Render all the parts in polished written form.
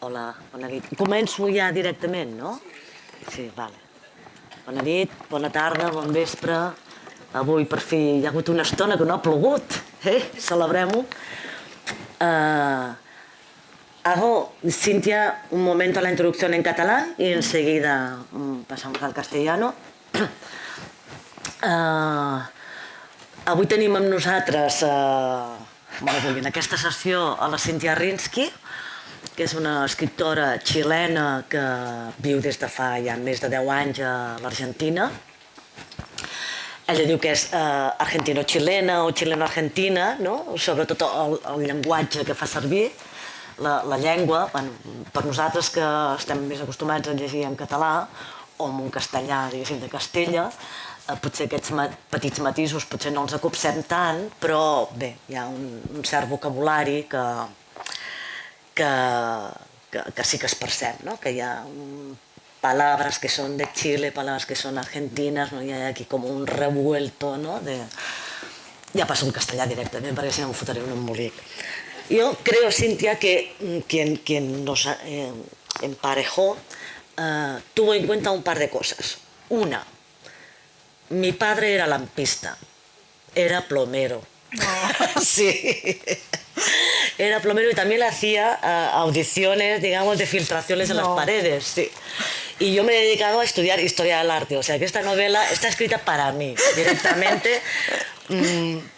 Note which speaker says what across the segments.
Speaker 1: Hola, bona nit. Començo ja directament, no? Sí, vale. Bona nit, bona tarda, bon vespre. Avui, per fi, hi ha hagut una estona que no ha plogut. Celebrem-ho. Hago, Cintia, un momento la introducción en catalán y enseguida pasamos al castellano. Avui tenim amb nosaltres, en aquesta sessió, a la Cintia Rinsky, que és una escriptora xilena que viu des de fa ja més de 10 anys a l'Argentina. Ella diu que és argentino-xilena o xileno-argentina, no? Sobretot el llenguatge que fa servir, la llengua. Per nosaltres que estem més acostumats a llegir en català o en un castellà, diguéssim, de Castella, potser aquests petits matisos potser no els acopsem tant, però bé, hi ha un cert vocabulari que sí que es percep, ¿no? Que hi ha palabras que son de Chile, palabras que son argentinas, ¿no? Y hay aquí como un revuelto, ¿no? Ya paso en castellà directament, perquè si no em fotré un embolic. Yo creo, Cintia, que quien nos emparejó tuvo en cuenta un par de cosas. Una, mi padre era lampista, era plomero. Oh. Sí. Era plomero y también hacía audiciones, digamos, de filtraciones en las paredes, sí. Y yo me he dedicado a estudiar historia del arte, o sea que esta novela está escrita para mí, directamente,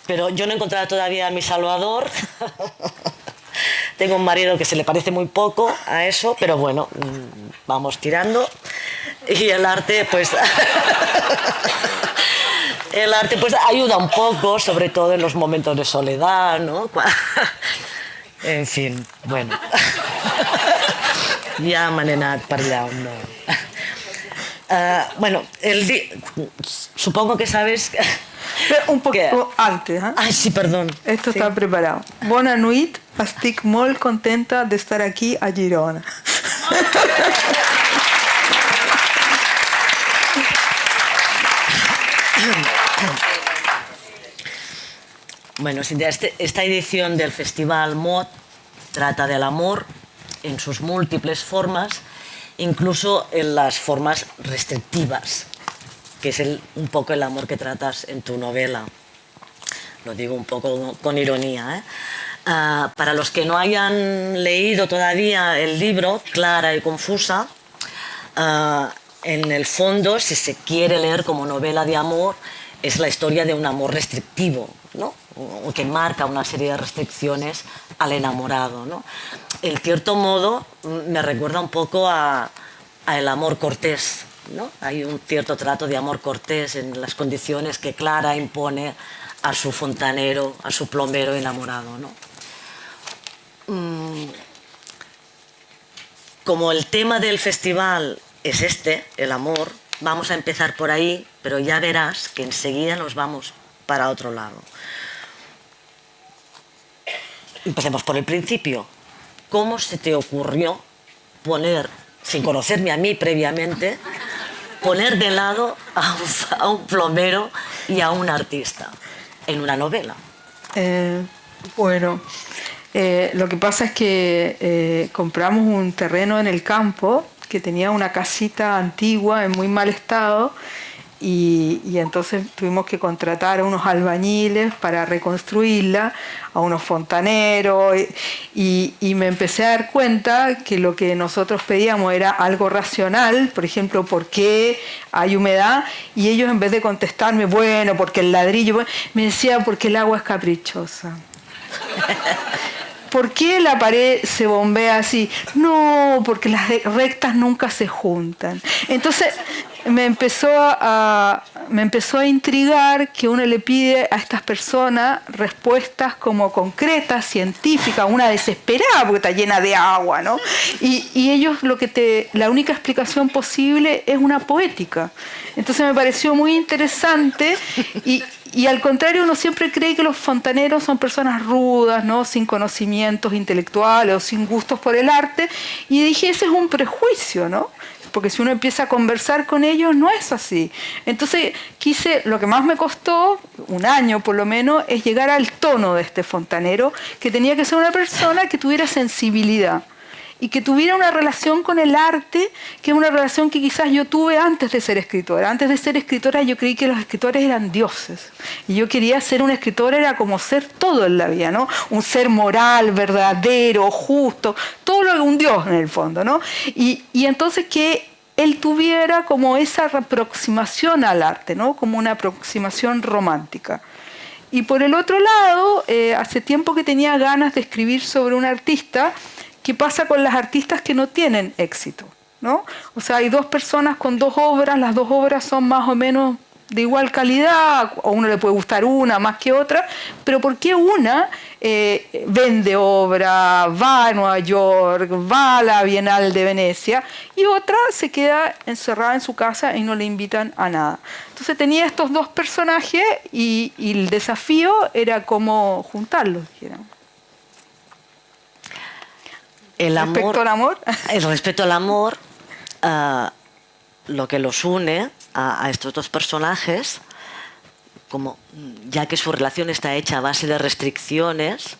Speaker 1: pero yo no he encontrado todavía a mi salvador. Tengo un marido que se le parece muy poco a eso, pero bueno, vamos tirando. Y el arte, pues... El arte pues ayuda un poco, sobre todo en los momentos de soledad, ¿no? En fin, bueno. Ja me n'he anat per allà on no. Bueno, supongo que sabes...
Speaker 2: Un poco antes, ¿eh?
Speaker 1: Ay, sí, perdón.
Speaker 2: Esto
Speaker 1: sí.
Speaker 2: Está preparado. Bona nit, estic molt contenta d'estar aquí a Girona.
Speaker 1: Bueno, esta edición del Festival MOT trata del amor en sus múltiples formas, incluso en las formas restrictivas, que es un poco el amor que tratas en tu novela. Lo digo un poco con ironía, ¿eh? Para los que no hayan leído todavía el libro, Clara y Confusa, en el fondo, si se quiere leer como novela de amor, es la historia de un amor restrictivo, ¿no? O que marca una serie de restricciones al enamorado, ¿no? En cierto modo me recuerda un poco a el amor cortés, ¿no? Hay un cierto trato de amor cortés en las condiciones que Clara impone a su fontanero, a su plomero enamorado, ¿no? Como el tema del festival es el amor, vamos a empezar por ahí, pero ya verás que enseguida nos vamos para otro lado. Empecemos por el principio. ¿Cómo se te ocurrió poner, sin conocerme a mí previamente, poner de lado a un plomero y a un artista en una novela?
Speaker 2: Bueno, lo que pasa es que compramos un terreno en el campo que tenía una casita antigua en muy mal estado y entonces tuvimos que contratar a unos albañiles para reconstruirla, a unos fontaneros y me empecé a dar cuenta que lo que nosotros pedíamos era algo racional, por ejemplo, ¿por qué hay humedad? Y ellos en vez de contestarme, bueno, porque el ladrillo, me decían, porque el agua es caprichosa. ¿por qué la pared se bombea así? No, porque las rectas nunca se juntan. Entonces me empezó a intrigar que uno le pide a estas personas respuestas como concretas, científicas, una desesperada porque está llena de agua, ¿no? Y ellos la única explicación posible es una poética. Entonces me pareció muy interesante y al contrario, uno siempre cree que los fontaneros son personas rudas, ¿no? Sin conocimientos intelectuales o sin gustos por el arte. Y dije, ese es un prejuicio, ¿no? Porque si uno empieza a conversar con ellos, no es así. Entonces, lo que más me costó, un año por lo menos, es llegar al tono de este fontanero, que tenía que ser una persona que tuviera sensibilidad y que tuviera una relación con el arte, que es una relación que quizás yo tuve antes de ser escritora. Antes de ser escritora yo creí que los escritores eran dioses. Y yo quería ser un escritor, era como ser todo en la vida, ¿no? Un ser moral, verdadero, justo, todo lo que un dios en el fondo, ¿no? Y entonces que él tuviera como esa aproximación al arte, ¿no? Como una aproximación romántica. Y por el otro lado, hace tiempo que tenía ganas de escribir sobre un artista. ¿Qué pasa con las artistas que no tienen éxito? ¿No? O sea, hay dos personas con dos obras, las dos obras son más o menos de igual calidad, o a uno le puede gustar una más que otra, pero ¿por qué una vende obra, va a Nueva York, va a la Bienal de Venecia, y otra se queda encerrada en su casa y no le invitan a nada? Entonces tenía estos dos personajes y el desafío era cómo juntarlos, digamos.
Speaker 1: Respecto al amor. El respeto al amor, lo que los une a estos dos personajes, como ya que su relación está hecha a base de restricciones,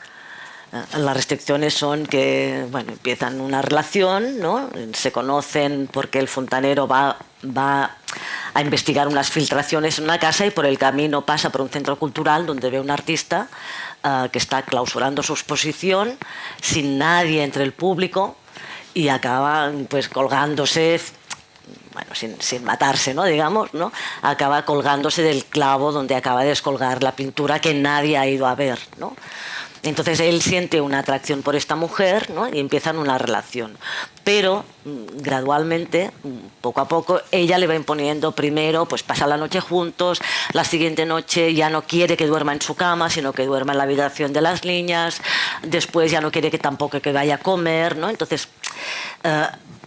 Speaker 1: las restricciones son que, bueno, empiezan una relación, ¿no? Se conocen porque el fontanero va a investigar unas filtraciones en una casa y por el camino pasa por un centro cultural donde ve a un artista que está clausurando su exposición sin nadie entre el público y acaba pues colgándose, bueno, sin matarse, ¿no? Digamos, ¿no? Acaba colgándose del clavo donde acaba de descolgar la pintura que nadie ha ido a ver, ¿no? Entonces él siente una atracción por esta mujer, ¿no? Y empiezan una relación. Pero gradualmente, poco a poco, ella le va imponiendo primero, pues pasa la noche juntos, la siguiente noche ya no quiere que duerma en su cama, sino que duerma en la habitación de las niñas, después ya no quiere que tampoco que vaya a comer, ¿no? Entonces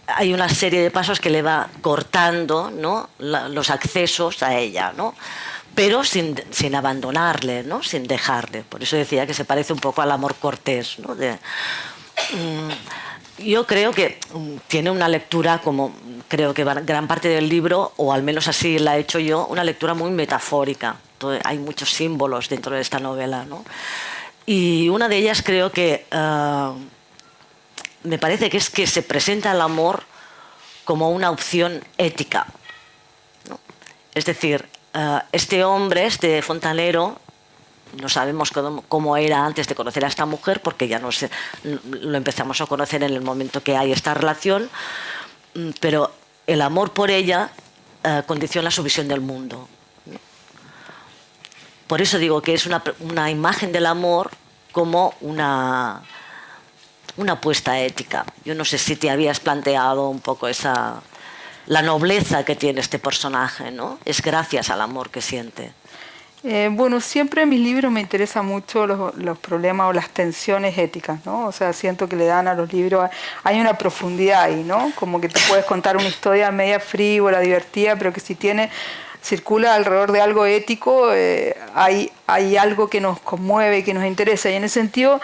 Speaker 1: hay una serie de pasos que le va cortando, ¿no? Los accesos a ella, ¿no? Pero sin abandonarle, ¿no? Sin dejarle. Por eso decía que se parece un poco al amor cortés, ¿no? Yo creo que tiene una lectura, como creo que gran parte del libro, o al menos así la he hecho yo, una lectura muy metafórica. Hay muchos símbolos dentro de esta novela, ¿no? Y una de ellas creo que me parece que es que se presenta el amor como una opción ética, ¿no? Es decir, este hombre, este fontanero, no sabemos cómo era antes de conocer a esta mujer, porque ya no sé, lo empezamos a conocer en el momento que hay esta relación, pero el amor por ella condiciona su visión del mundo, ¿no? Por eso digo que es una imagen del amor como una apuesta ética. Yo no sé si te habías planteado un poco la nobleza que tiene este personaje, ¿no? Es gracias al amor que siente.
Speaker 2: Bueno, siempre en mis libros me interesan mucho los problemas o las tensiones éticas, ¿no? O sea, siento que le dan a los libros, hay una profundidad ahí, ¿no? Como que te puedes contar una historia media frívola, divertida, pero que si circula alrededor de algo ético, hay algo que nos conmueve, que nos interesa. Y en ese sentido,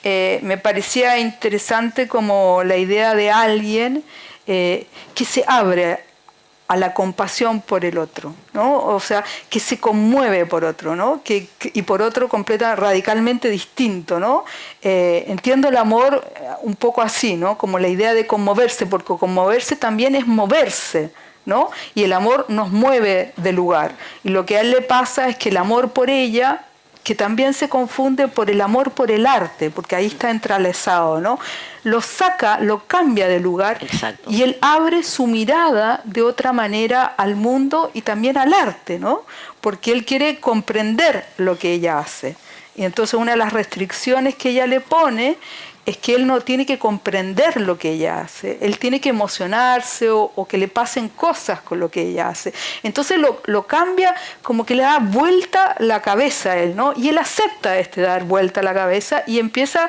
Speaker 2: me parecía interesante como la idea de alguien que se abre a la compasión por el otro, ¿no? O sea, que se conmueve por otro, ¿no? Y por otro radicalmente distinto, ¿no? Entiendo el amor un poco así, ¿no? Como la idea de conmoverse, porque conmoverse también es moverse, ¿no? Y el amor nos mueve de lugar. Y lo que a él le pasa es que el amor por ella, que también se confunde por el amor por el arte, porque ahí está entrelazado, ¿no? Lo saca, lo cambia de lugar. Exacto. Y él abre su mirada de otra manera al mundo y también al arte, ¿no? Porque él quiere comprender lo que ella hace. Y entonces una de las restricciones que ella le pone es que él no tiene que comprender lo que ella hace, él tiene que emocionarse o que le pasen cosas con lo que ella hace. Entonces lo cambia, como que le da vuelta la cabeza a él, ¿no? Y él acepta dar vuelta la cabeza y empieza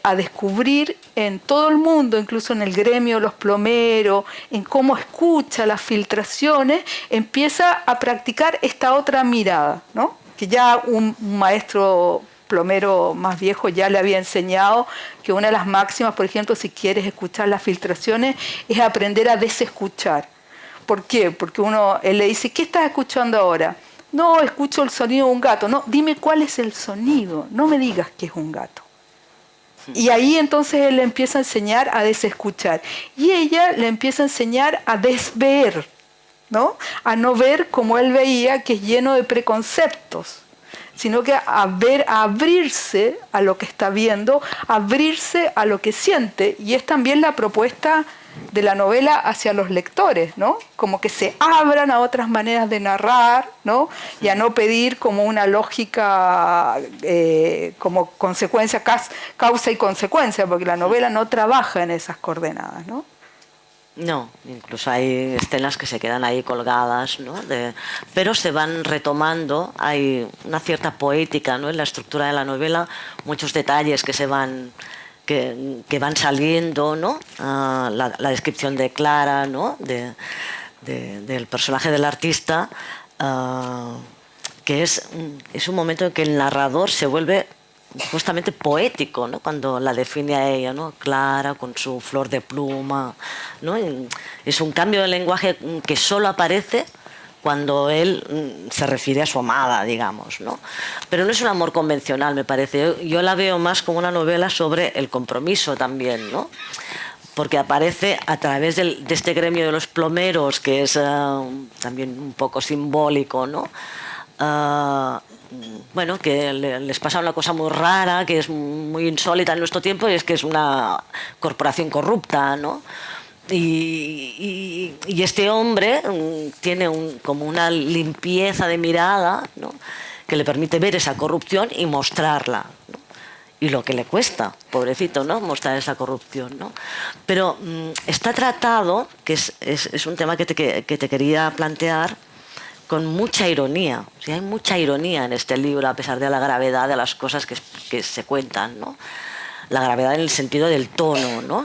Speaker 2: a descubrir en todo el mundo, incluso en el gremio de los plomeros, en cómo escucha las filtraciones, empieza a practicar esta otra mirada, ¿no? Que ya un maestro plomero más viejo ya le había enseñado que una de las máximas, por ejemplo, si quieres escuchar las filtraciones, es aprender a desescuchar. ¿Por qué? Porque él le dice, ¿qué estás escuchando ahora? No, escucho el sonido de un gato. No, dime cuál es el sonido, no me digas que es un gato. Y ahí entonces él le empieza a enseñar a desescuchar. Y ella le empieza a enseñar a desver, ¿no? A no ver como él veía, que es lleno de preconceptos, sino que a abrirse a lo que está viendo, abrirse a lo que siente. Y es también la propuesta de la novela hacia los lectores, ¿no? Como que se abran a otras maneras de narrar, ¿no? Y a no pedir como una lógica como consecuencia, causa y consecuencia, porque la novela no trabaja en esas coordenadas, ¿no?
Speaker 1: No, incluso hay escenas que se quedan ahí colgadas, ¿no? Pero se van retomando, hay una cierta poética, ¿no? En la estructura de la novela, muchos detalles que van saliendo, ¿no? La descripción de Clara, ¿no? Del personaje del artista, que es un momento en que el narrador se vuelve justamente poético, ¿no? Cuando la define a ella, ¿no? Clara, con su flor de pluma, ¿no? Es un cambio de lenguaje que solo aparece cuando él se refiere a su amada, digamos, ¿no? Pero no es un amor convencional, me parece. Yo la veo más como una novela sobre el compromiso también, ¿no? Porque aparece a través de este gremio de los plomeros, que es también un poco simbólico, ¿no? Bueno, que les pasa una cosa muy rara, que es muy insólita en nuestro tiempo, y es que es una corporación corrupta, ¿no? Y este hombre tiene como una limpieza de mirada, ¿no? Que le permite ver esa corrupción y mostrarla, ¿no? Y lo que le cuesta, pobrecito, ¿no? Mostrar esa corrupción, ¿no? Pero está tratado, que es un tema que te quería plantear, con mucha ironía. O sea, hay mucha ironía en este libro, a pesar de la gravedad de las cosas que se cuentan, ¿no? La gravedad en el sentido del tono, ¿no?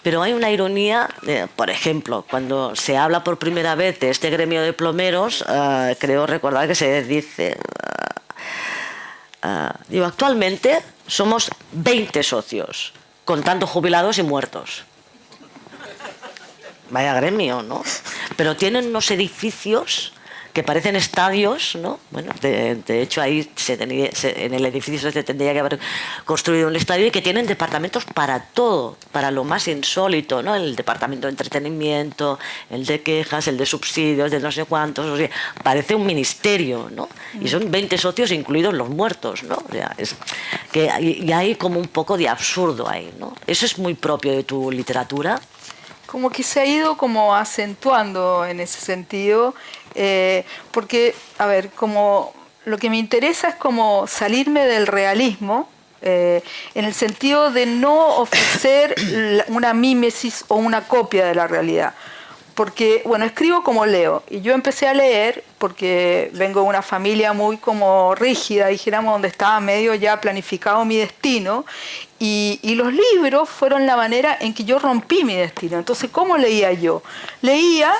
Speaker 1: Pero hay una ironía, por ejemplo, cuando se habla por primera vez de este gremio de plomeros, creo recordar que se dice, digo, actualmente somos 20 socios, contando jubilados y muertos. Vaya gremio, ¿no? Pero tienen unos edificios que parecen estadios, ¿no? Bueno, de hecho ahí en el edificio se tendría que haber construido un estadio, y que tienen departamentos para todo, para lo más insólito, ¿no? El departamento de entretenimiento, el de quejas, el de subsidios, de no sé cuántos, o sea, parece un ministerio, ¿no? Y son 20 socios incluidos los muertos, ¿no? O sea, y hay como un poco de absurdo ahí, ¿no? Eso es muy propio de tu literatura.
Speaker 2: Como que se ha ido como acentuando en ese sentido, porque, a ver, como lo que me interesa es como salirme del realismo, en el sentido de no ofrecer una mímesis o una copia de la realidad. Porque, bueno, escribo como leo, y yo empecé a leer porque vengo de una familia muy como rígida, dijéramos, donde estaba medio ya planificado mi destino, y los libros fueron la manera en que yo rompí mi destino. Entonces, ¿cómo leía yo? Leía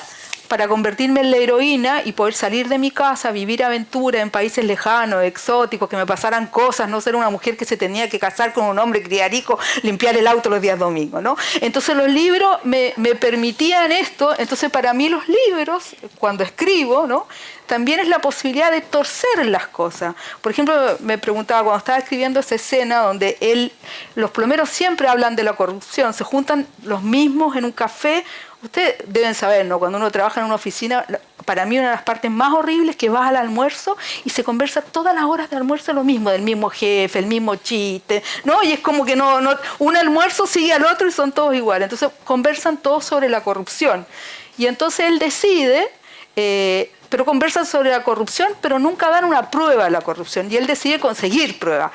Speaker 2: para convertirme en la heroína y poder salir de mi casa, vivir aventura en países lejanos, exóticos, que me pasaran cosas, no ser una mujer que se tenía que casar con un hombre criarico, limpiar el auto los días domingos, ¿no? Entonces los libros me permitían esto. Entonces para mí los libros, cuando escribo, ¿no?, también es la posibilidad de torcer las cosas. Por ejemplo, me preguntaba, cuando estaba escribiendo esa escena donde los plomeros siempre hablan de la corrupción, se juntan los mismos en un café. Ustedes deben saber, ¿no? Cuando uno trabaja en una oficina, para mí una de las partes más horribles es que vas al almuerzo y se conversa todas las horas de almuerzo lo mismo, del mismo jefe, el mismo chiste, ¿no? Y es como que no un almuerzo sigue al otro y son todos iguales. Entonces conversan todos sobre la corrupción. Y entonces él decide, pero conversan sobre la corrupción, pero nunca dan una prueba de la corrupción. Y él decide conseguir pruebas.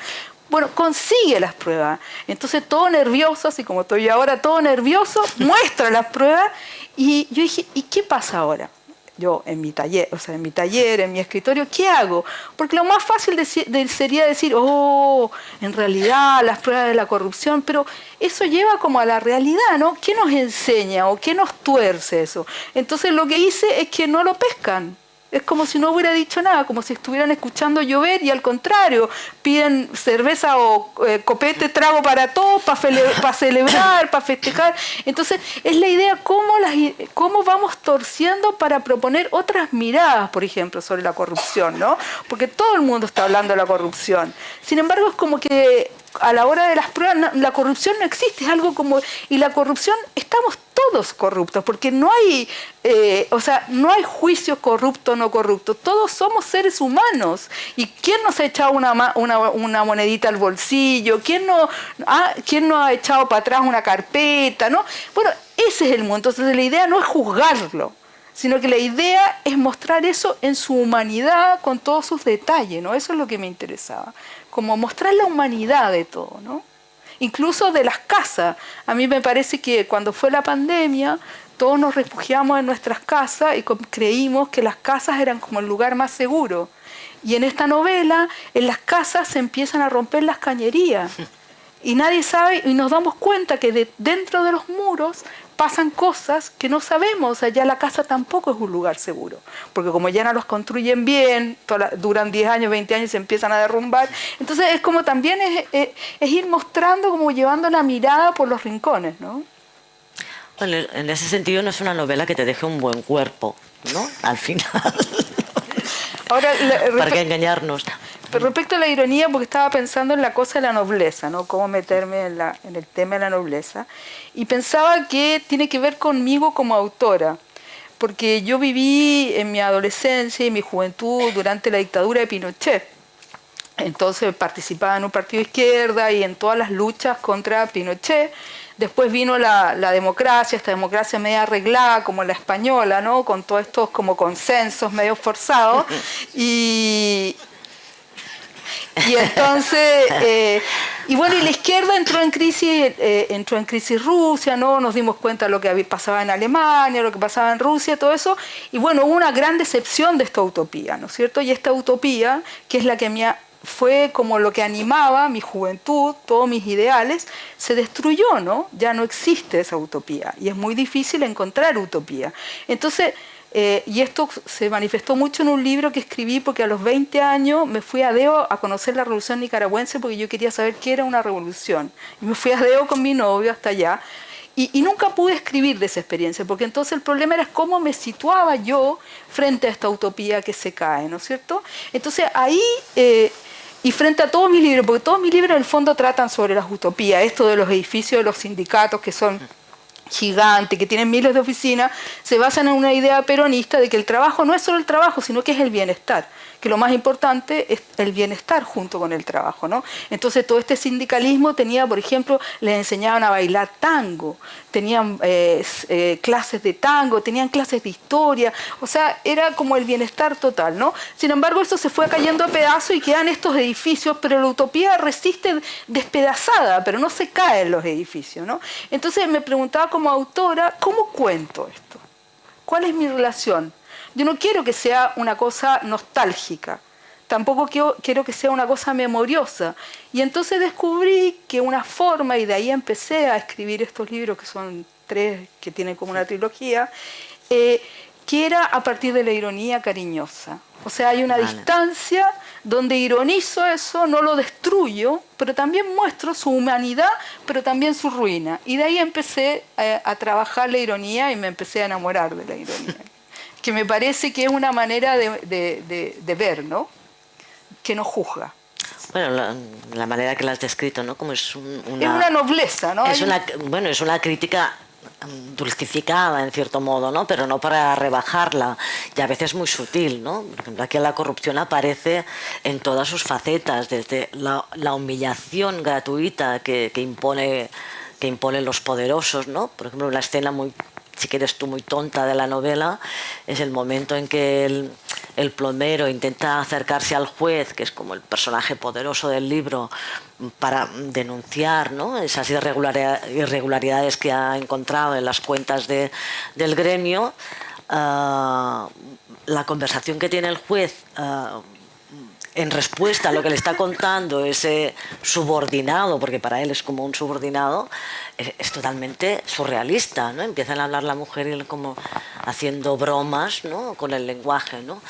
Speaker 2: Bueno, consigue las pruebas. Entonces todo nervioso, así como estoy ahora, todo nervioso, muestra las pruebas. Y yo dije, ¿y qué pasa ahora? Yo en mi taller, en mi escritorio, ¿qué hago? Porque lo más fácil sería decir, oh, en realidad las pruebas de la corrupción, pero eso lleva como a la realidad, ¿no? ¿Qué nos enseña o qué nos tuerce eso? Entonces lo que hice es que no lo pescan. Es como si no hubiera dicho nada, como si estuvieran escuchando llover y al contrario, piden cerveza o copete, trago para todos, para celebrar, para festejar. Entonces, es la idea cómo vamos torciendo para proponer otras miradas, por ejemplo, sobre la corrupción, ¿no? Porque todo el mundo está hablando de la corrupción. Sin embargo, es como que a la hora de las pruebas, la corrupción no existe, es algo como... Y la corrupción, estamos todos corruptos, porque no hay, no hay juicio corrupto o no corrupto, todos somos seres humanos. ¿Y quién nos ha echado una monedita al bolsillo? ¿Quién no ha echado para atrás una carpeta? ¿No? Bueno, ese es el mundo. Entonces la idea no es juzgarlo, sino que la idea es mostrar eso en su humanidad con todos sus detalles, ¿no? Eso es lo que me interesaba, como mostrar la humanidad de todo, ¿no? Incluso de las casas. A mí me parece que cuando fue la pandemia, todos nos refugiamos en nuestras casas y creímos que las casas eran como el lugar más seguro. Y en esta novela, en las casas se empiezan a romper las cañerías. Y nadie sabe, y nos damos cuenta que dentro de los muros pasan cosas que no sabemos. O sea, ya la casa tampoco es un lugar seguro. Porque como ya no los construyen bien, duran 10 años, 20 años y se empiezan a derrumbar. Entonces es como también es ir mostrando, como llevando la mirada por los rincones, ¿no?
Speaker 1: Bueno, en ese sentido no es una novela que te deje un buen cuerpo, ¿no? Al final.
Speaker 2: Ahora,
Speaker 1: ¿para qué engañarnos?
Speaker 2: Pero respecto a la ironía, porque estaba pensando en la cosa de la nobleza, ¿no? Cómo meterme en el tema de la nobleza. Y pensaba que tiene que ver conmigo como autora. Porque yo viví en mi adolescencia y mi juventud durante la dictadura de Pinochet. Entonces participaba en un partido de izquierda y en todas las luchas contra Pinochet. Después vino la democracia, esta democracia media arreglada, como la española, ¿no? Con todos estos como consensos medio forzados. Y entonces, y la izquierda entró en crisis Rusia, ¿no? Nos dimos cuenta de lo que pasaba en Alemania, lo que pasaba en Rusia, todo eso. Y hubo una gran decepción de esta utopía, ¿no es cierto? Y esta utopía, que es la que fue como lo que animaba mi juventud, todos mis ideales, se destruyó, ¿no? Ya no existe esa utopía y es muy difícil encontrar utopía. Entonces, y esto se manifestó mucho en un libro que escribí porque a los 20 años me fui a Deo a conocer la revolución nicaragüense porque yo quería saber qué era una revolución. Y me fui a Deo con mi novio hasta allá. Y nunca pude escribir de esa experiencia, porque entonces el problema era cómo me situaba yo frente a esta utopía que se cae, ¿no es cierto? Entonces ahí, y frente a todos mis libros, porque todos mis libros en el fondo tratan sobre las utopías, esto de los edificios de los sindicatos que son gigantes, que tienen miles de oficinas, se basan en una idea peronista de que el trabajo no es solo el trabajo, sino que es el bienestar, que lo más importante es el bienestar junto con el trabajo, ¿no? Entonces todo este sindicalismo tenía, por ejemplo, les enseñaban a bailar tango, tenían clases de tango, tenían clases de historia, o sea, era como el bienestar total, ¿no? Sin embargo, eso se fue cayendo a pedazos y quedan estos edificios, pero la utopía resiste despedazada, pero no se caen los edificios, ¿no? Entonces me preguntaba como autora, ¿cómo cuento esto? ¿Cuál es mi relación? Yo no quiero que sea una cosa nostálgica, tampoco quiero que sea una cosa memoriosa. Y entonces descubrí que una forma, y de ahí empecé a escribir estos libros, que son 3, que tienen como una trilogía, que era a partir de la ironía cariñosa. O sea, hay una distancia donde ironizo eso, no lo destruyo, pero también muestro su humanidad, pero también su ruina. Y de ahí empecé a trabajar la ironía y me empecé a enamorar de la ironía. Que me parece que es una manera de ver, ¿no? Que no juzga.
Speaker 1: Bueno, la manera que la has descrito, ¿no? Como es
Speaker 2: una nobleza, ¿no?
Speaker 1: Es una crítica dulcificada en cierto modo, ¿no? Pero no para rebajarla, y a veces muy sutil, ¿no? Por ejemplo, aquí la corrupción aparece en todas sus facetas, desde la humillación gratuita que imponen los poderosos, ¿no? Por ejemplo, una escena muy, si quieres tú, muy tonta de la novela es el momento en que el plomero intenta acercarse al juez, que es como el personaje poderoso del libro, para denunciar, ¿no?, esas irregularidades que ha encontrado en las cuentas del gremio, la conversación que tiene el juez en respuesta a lo que le está contando ese subordinado, porque para él es como un subordinado, es totalmente surrealista, ¿no? Empiezan a hablar la mujer y él como haciendo bromas, ¿no?, con el lenguaje, ¿no?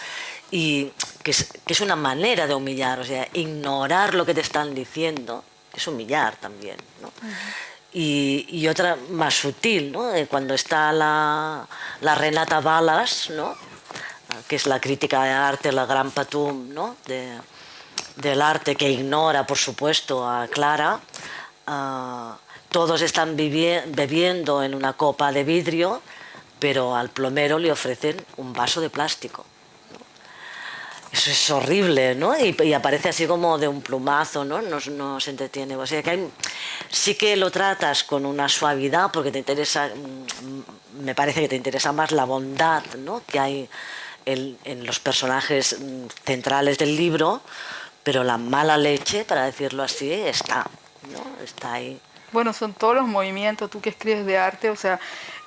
Speaker 1: Y que es una manera de humillar, o sea, ignorar lo que te están diciendo es humillar también, ¿no? Y otra más sutil, ¿no?, cuando está la Renata Balas, ¿no?, que es la crítica de arte, la gran patum, ¿no?, del arte, que ignora, por supuesto, a Clara. Todos están bebiendo en una copa de vidrio, pero al plomero le ofrecen un vaso de plástico. Eso es horrible, ¿no? Y aparece así como de un plumazo, ¿no? No se entretiene. O sea que sí que lo tratas con una suavidad, porque te interesa, me parece que te interesa más la bondad, ¿no?, que hay en los personajes centrales del libro, pero la mala leche, para decirlo así, está, ¿no? Está ahí.
Speaker 2: Bueno, son todos los movimientos, tú que escribes de arte, o sea,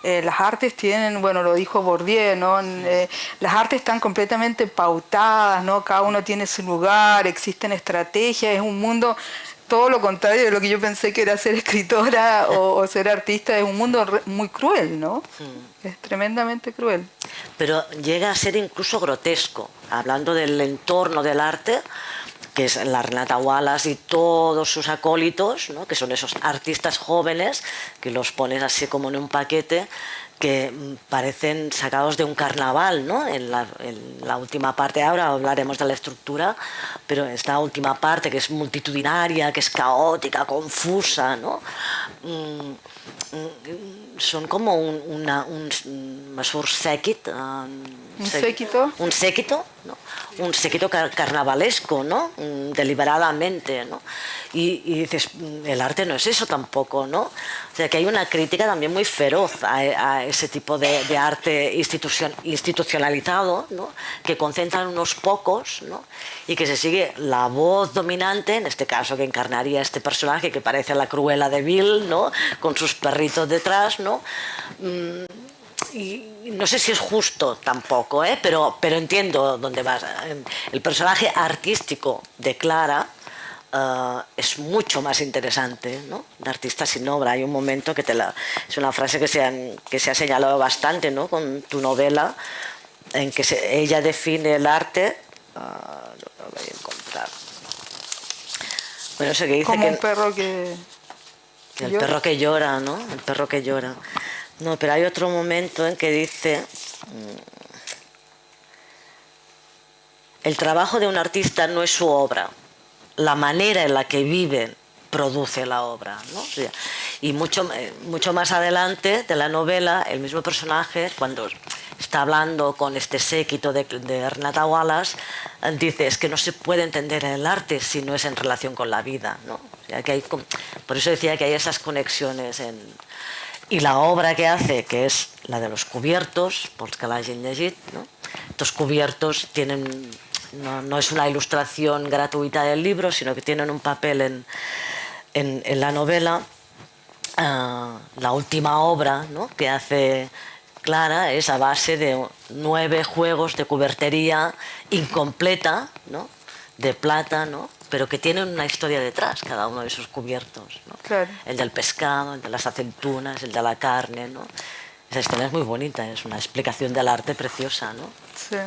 Speaker 2: las artes tienen, bueno, lo dijo Bourdieu, ¿no? Las artes están completamente pautadas, ¿no? Cada uno tiene su lugar, existen estrategias, es un mundo, todo lo contrario de lo que yo pensé que era ser escritora o ser artista, es un mundo muy cruel, ¿no? Es tremendamente cruel.
Speaker 1: Pero llega a ser incluso grotesco, hablando del entorno del arte, que es la Renata Wallace y todos sus acólitos, ¿no?, que son esos artistas jóvenes que los pones así como en un paquete, que parecen sacados de un carnaval, ¿no? En la última parte, ahora hablaremos de la estructura, pero esta última parte, que es multitudinaria, que es caótica, confusa, ¿no? Son como un séquito, un séquito carnavalesco, ¿no?, deliberadamente, ¿no? Y dices, el arte no es eso tampoco, ¿no? O sea, que hay una crítica también muy feroz a ese tipo de arte institucionalizado, ¿no?, que concentran unos pocos, ¿no?, y que se sigue la voz dominante, en este caso que encarnaría este personaje que parece la Cruella de Vil, ¿no?, con sus perritos detrás, ¿no? Y no sé si es justo tampoco, pero entiendo dónde vas. El personaje artístico de Clara es mucho más interesante, ¿no?, de Artista sin obra. Hay un momento que es una frase que se ha señalado bastante, ¿no?, con tu novela, en que ella define el arte, no lo voy a encontrar. Bueno, eso que dice
Speaker 2: como
Speaker 1: que
Speaker 2: un perro que
Speaker 1: el perro que llora, ¿no? El perro que llora. No, pero hay otro momento en que dice: el trabajo de un artista no es su obra, la manera en la que vive produce la obra, ¿no? O sea, y mucho más adelante de la novela, el mismo personaje, cuando está hablando con este séquito de Renata Wallace, dice, es que no se puede entender el arte si no es en relación con la vida, ¿no? O sea, que por eso decía que hay esas conexiones y la obra que hace, que es la de los cubiertos, pels que l'hagin llegit, ¿no? Estos cubiertos tienen, no es una ilustración gratuita del libro, sino que tienen un papel en la novela. La última obra, ¿no?, que hace Clara es a base de 9 juegos de cubertería incompleta, ¿no?, de plata, ¿no?, pero que tienen una historia detrás, cada uno de esos cubiertos, ¿no?
Speaker 2: Claro.
Speaker 1: El del pescado, el de las aceitunas, el de la carne, ¿no? Esa historia es muy bonita, es una explicación del arte preciosa, ¿no?
Speaker 2: Sí.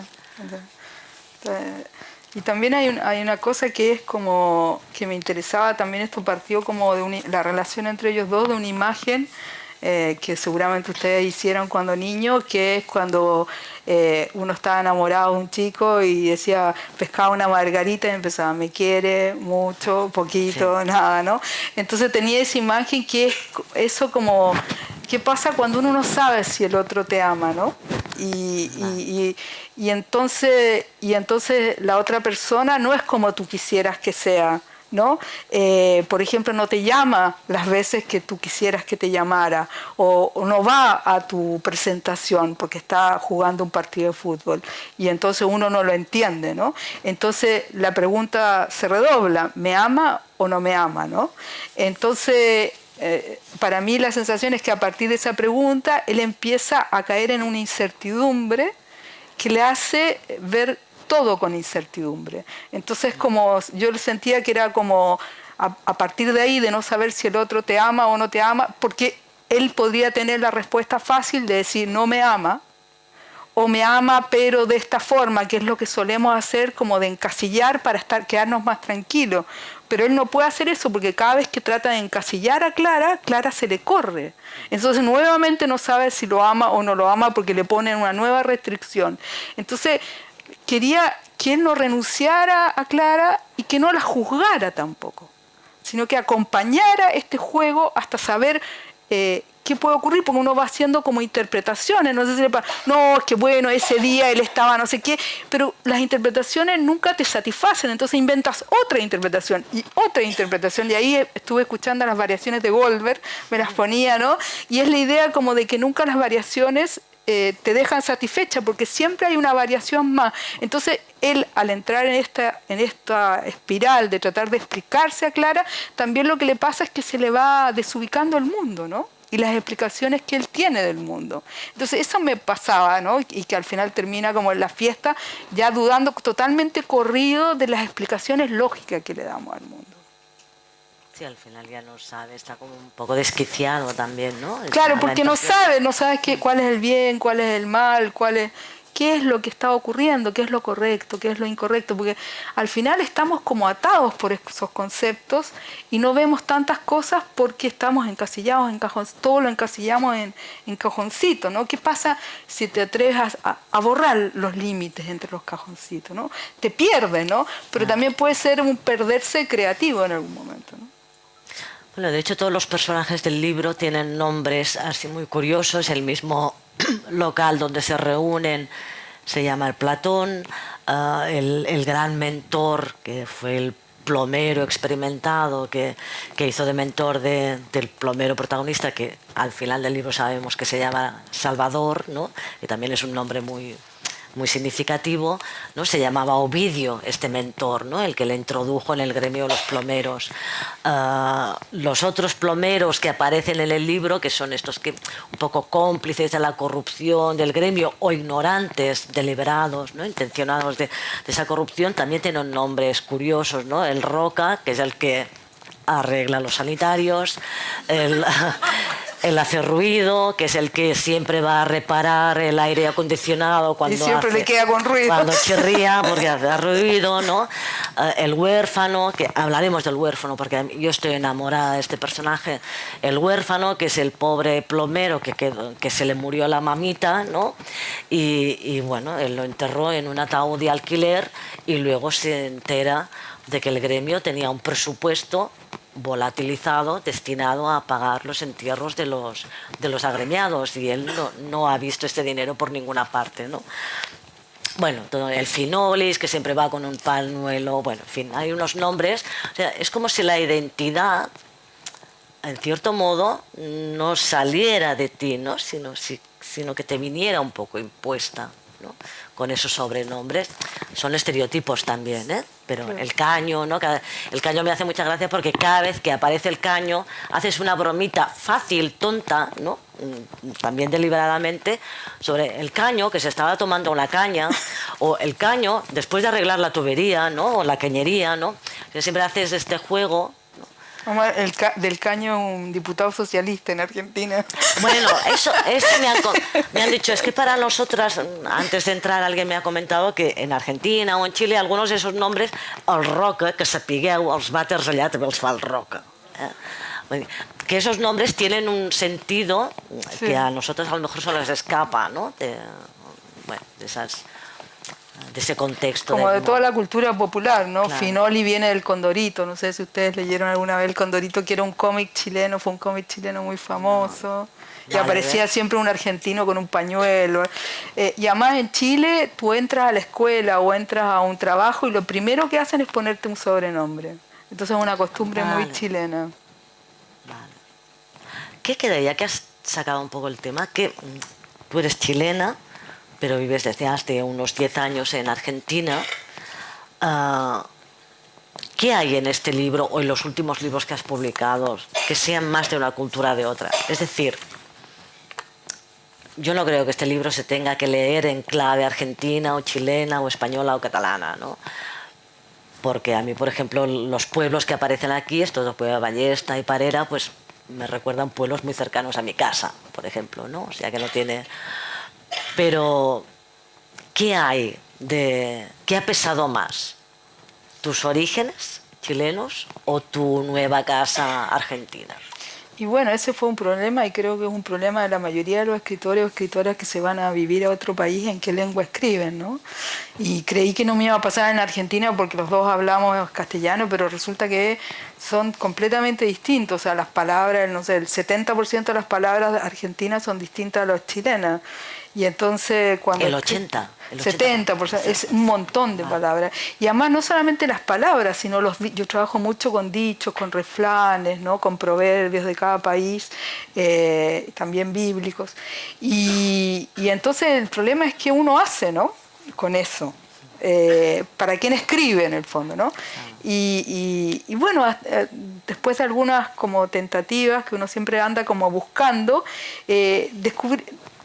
Speaker 2: Y también hay una cosa que es como que me interesaba también, esto partió como de la relación entre ellos dos, de una imagen que seguramente ustedes hicieron cuando niños, que es cuando uno estaba enamorado de un chico y decía, pescaba una margarita y empezaba, me quiere, mucho, poquito, sí, nada, ¿no? Entonces tenía esa imagen que es eso como, ¿qué pasa cuando uno no sabe si el otro te ama, ¿no? Y entonces la otra persona no es como tú quisieras que sea, ¿no? Por ejemplo, no te llama las veces que tú quisieras que te llamara, o no va a tu presentación porque está jugando un partido de fútbol, y entonces uno no lo entiende, ¿no? Entonces la pregunta se redobla: ¿me ama o no me ama, ¿no? Entonces, para mí la sensación es que a partir de esa pregunta él empieza a caer en una incertidumbre que le hace ver todo con incertidumbre. Entonces, como yo sentía que era como a partir de ahí, de no saber si el otro te ama o no te ama, porque él podría tener la respuesta fácil de decir no me ama, o me ama pero de esta forma, que es lo que solemos hacer, como de encasillar para quedarnos más tranquilos. Pero él no puede hacer eso, porque cada vez que trata de encasillar a Clara, Clara se le corre. Entonces nuevamente no sabe si lo ama o no lo ama, porque le ponen una nueva restricción. Entonces quería que él no renunciara a Clara y que no la juzgara tampoco, sino que acompañara este juego hasta saber qué puede ocurrir, porque uno va haciendo como interpretaciones. No sé si no, es que bueno, ese día él estaba no sé qué, pero las interpretaciones nunca te satisfacen, entonces inventas otra interpretación, y ahí estuve escuchando las variaciones de Goldberg, me las ponía, ¿no? Y es la idea como de que nunca las variaciones te dejan satisfecha, porque siempre hay una variación más. Entonces él, al entrar en esta espiral de tratar de explicarse a Clara, también lo que le pasa es que se le va desubicando el mundo, ¿no? Y las explicaciones que él tiene del mundo. Entonces eso me pasaba, ¿no? Y que al final termina como en la fiesta, ya dudando, totalmente corrido de las explicaciones lógicas que le damos al mundo.
Speaker 1: Sí, al final ya no sabe, está como un poco desquiciado también, ¿no?
Speaker 2: Claro, porque no sabes cuál es el bien, cuál es el mal, qué es lo que está ocurriendo, qué es lo correcto, qué es lo incorrecto, porque al final estamos como atados por esos conceptos y no vemos tantas cosas porque estamos encasillados en cajones, todo lo encasillamos en cajoncitos, ¿no? ¿Qué pasa si te atreves a borrar los límites entre los cajoncitos, ¿no? Te pierdes, ¿no? Pero también puede ser un perderse creativo en algún momento, ¿no?
Speaker 1: Bueno, de hecho todos los personajes del libro tienen nombres así muy curiosos. El mismo local donde se reúnen se llama el Platón. El gran mentor, que fue el plomero experimentado que hizo de mentor del plomero protagonista, que al final del libro sabemos que se llama Salvador, ¿no? Que también es un nombre muy significativo, ¿no? Se llamaba Ovidio, este mentor, ¿no? El que le introdujo en el gremio de los plomeros. Los otros plomeros que aparecen en el libro, que son estos que un poco cómplices de la corrupción del gremio o ignorantes, deliberados, ¿no? Intencionados de esa corrupción, también tienen nombres curiosos, ¿no? El Roca, que es el que arregla los sanitarios, el hace ruido, que es el que siempre va a reparar el aire acondicionado cuando
Speaker 2: y siempre le queda con ruido,
Speaker 1: cuando chirría porque hace ruido, ¿no? El huérfano, que hablaremos del huérfano porque yo estoy enamorada de este personaje. El huérfano, que es el pobre plomero que se le murió la mamita, ¿no? Y bueno, él lo enterró en un ataúd de alquiler y luego se entera de que el gremio tenía un presupuesto volatilizado destinado a pagar los entierros de los agremiados, y él no ha visto este dinero por ninguna parte, ¿no? Bueno, todo el Finolis, que siempre va con un pañuelo, bueno, en fin, hay unos nombres. O sea, es como si la identidad, en cierto modo, no saliera de ti, ¿no? Sino que te viniera un poco impuesta, ¿no? Con esos sobrenombres. Son estereotipos también, ¿eh? Pero el caño, ¿no? El caño me hace mucha gracia porque cada vez que aparece el caño haces una bromita fácil, tonta, ¿no? También deliberadamente, sobre el caño que se estaba tomando una caña, o el caño después de arreglar la tubería, ¿no? O la cañería, ¿no? Siempre haces este juego.
Speaker 2: Del Caño, un diputado socialista en Argentina.
Speaker 1: Bueno, eso me han dicho, es que para nosotras, antes de entrar alguien me ha comentado que en Argentina o en Chile algunos de esos nombres, el Roca, que sapigueu, els vàters allà també els fa el Roca. Que esos nombres tienen un sentido que a nosotros a lo mejor se les escapa, ¿no? De ese contexto.
Speaker 2: Como de toda la cultura popular, ¿no?
Speaker 1: Claro.
Speaker 2: Finoli viene del Condorito, no sé si ustedes leyeron alguna vez el Condorito, que era un cómic chileno, fue un cómic chileno muy famoso. Y aparecía siempre un argentino con un pañuelo. Y además en Chile tú entras a la escuela o entras a un trabajo y lo primero que hacen es ponerte un sobrenombre. Entonces es una costumbre muy
Speaker 1: Vale,
Speaker 2: chilena.
Speaker 1: vale. ¿Qué queda? Ya que has sacado un poco el tema, que tú eres chilena, pero vives desde hace unos 10 años en Argentina. ah, ¿Qué hay en este libro o en los últimos libros que has publicado que sean más de una cultura de otra? Es decir, yo no creo que este libro se tenga que leer en clave argentina o chilena o española o catalana, ¿no? Porque a mí, por ejemplo, los pueblos que aparecen aquí, estos de Puebla Ballesta y Parera, pues me recuerdan pueblos muy cercanos a mi casa, por ejemplo, ¿no? O sea que no tiene... Pero, ¿qué hay de... ¿Qué ha pesado más? ¿Tus orígenes chilenos o tu nueva casa argentina?
Speaker 2: Y bueno, ese fue un problema y creo que es un problema de la mayoría de los escritores o escritoras que se van a vivir a otro país en qué lengua escriben, ¿no? Y creí que no me iba a pasar en Argentina porque los dos hablamos castellano, pero resulta que son completamente distintos. O sea, las palabras, no sé, el 70% de las palabras argentinas son distintas a las chilenas. Y entonces cuando...
Speaker 1: El 80, el
Speaker 2: 70%, es un montón de palabras. Y además no solamente las palabras, sino yo trabajo mucho con dichos, con refranes, ¿no? Con proverbios de cada país, también bíblicos. Y entonces el problema es qué uno hace, ¿no? Con eso. Para quién escribe en el fondo, ¿no? Y bueno, después de algunas como tentativas que uno siempre anda como buscando,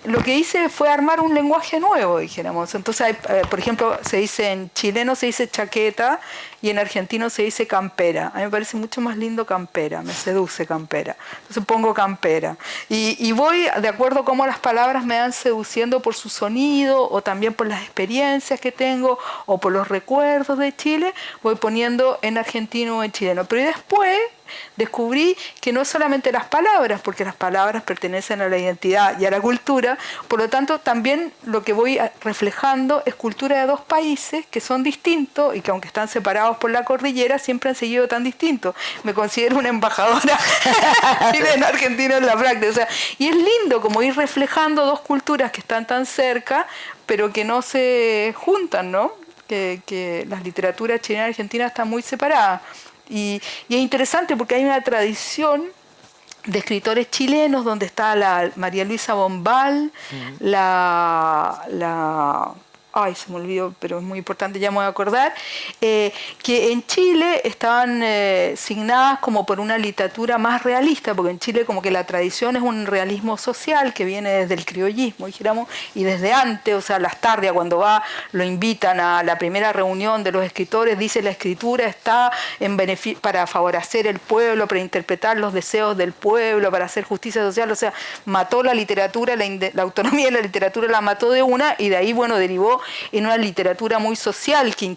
Speaker 2: lo que hice fue armar un lenguaje nuevo, dijéramos. Entonces, por ejemplo, se dice en chileno se dice chaqueta y en argentino se dice campera. A mí me parece mucho más lindo campera, me seduce campera. Entonces pongo campera. Y voy de acuerdo a cómo las palabras me van seduciendo por su sonido o también por las experiencias que tengo o por los recuerdos de Chile, voy poniendo en argentino o en chileno. Pero después descubrí que no solamente las palabras, porque las palabras pertenecen a la identidad y a la cultura, por lo tanto también lo que voy reflejando es cultura de dos países que son distintos y que aunque están separados por la cordillera siempre han seguido tan distintos. Me considero una embajadora chilena argentina en la práctica, o sea, y es lindo como ir reflejando dos culturas que están tan cerca pero que no se juntan, ¿no? Que las literaturas chilena y argentina están muy separadas. Y es interesante porque hay una tradición de escritores chilenos donde está la María Luisa Bombal, ay, se me olvidó, pero es muy importante, ya me voy a acordar, que en Chile estaban signadas como por una literatura más realista, porque en Chile como que la tradición es un realismo social que viene desde el criollismo, dijéramos, y desde antes, o sea, Lastarria cuando lo invitan a la primera reunión de los escritores, dice la escritura está para favorecer el pueblo, para interpretar los deseos del pueblo, para hacer justicia social, o sea, mató la literatura, la autonomía de la literatura la mató de una, y de ahí, bueno, derivó en una literatura muy social que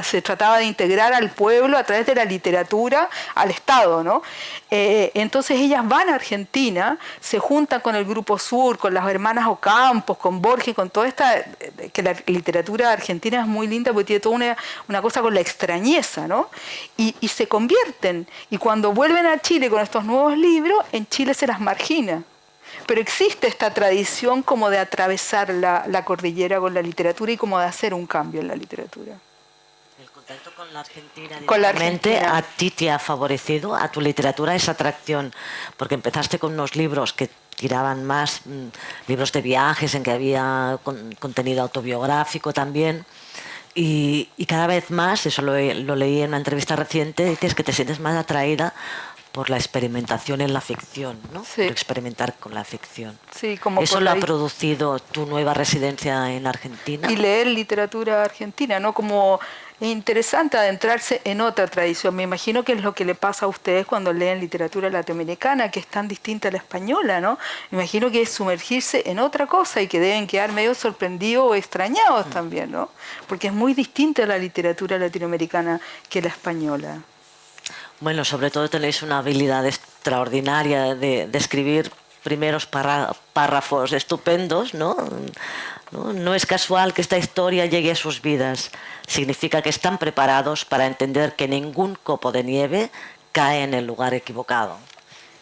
Speaker 2: se trataba de integrar al pueblo a través de la literatura al Estado, ¿no? Entonces ellas van a Argentina, se juntan con el Grupo Sur, con las hermanas Ocampos, con Borges, con toda esta, que la literatura argentina es muy linda porque tiene toda una cosa con la extrañeza, ¿no? Y se convierten, y cuando vuelven a Chile con estos nuevos libros, en Chile se las margina. Pero existe esta tradición como de atravesar la cordillera con la literatura y como de hacer un cambio en la literatura.
Speaker 1: El contacto con la Argentina
Speaker 2: Con la
Speaker 1: directamente
Speaker 2: Argentina.
Speaker 1: a ti te ha favorecido, a tu literatura, esa atracción, porque empezaste con unos libros que tiraban más, libros de viajes en que había contenido autobiográfico también, y cada vez más, eso lo leí en una entrevista reciente, dices que te sientes más atraída por la experimentación en la ficción, ¿no?
Speaker 2: Sí.
Speaker 1: Por experimentar con la ficción.
Speaker 2: Sí, como
Speaker 1: ¿Eso
Speaker 2: por
Speaker 1: lo ha
Speaker 2: ahí.
Speaker 1: producido tu nueva residencia en Argentina?
Speaker 2: Y leer literatura argentina, ¿no? Como es interesante adentrarse en otra tradición. Me imagino que es lo que le pasa a ustedes cuando leen literatura latinoamericana, que es tan distinta a la española, ¿no? Me imagino que es sumergirse en otra cosa y que deben quedar medio sorprendidos o extrañados también, ¿no? Porque es muy distinta la literatura latinoamericana que la española.
Speaker 1: Bueno, sobre todo tenéis una habilidad extraordinaria de escribir primeros párrafos estupendos, ¿no? No es casual que esta historia llegue a sus vidas. Significa que están preparados para entender que ningún copo de nieve cae en el lugar equivocado.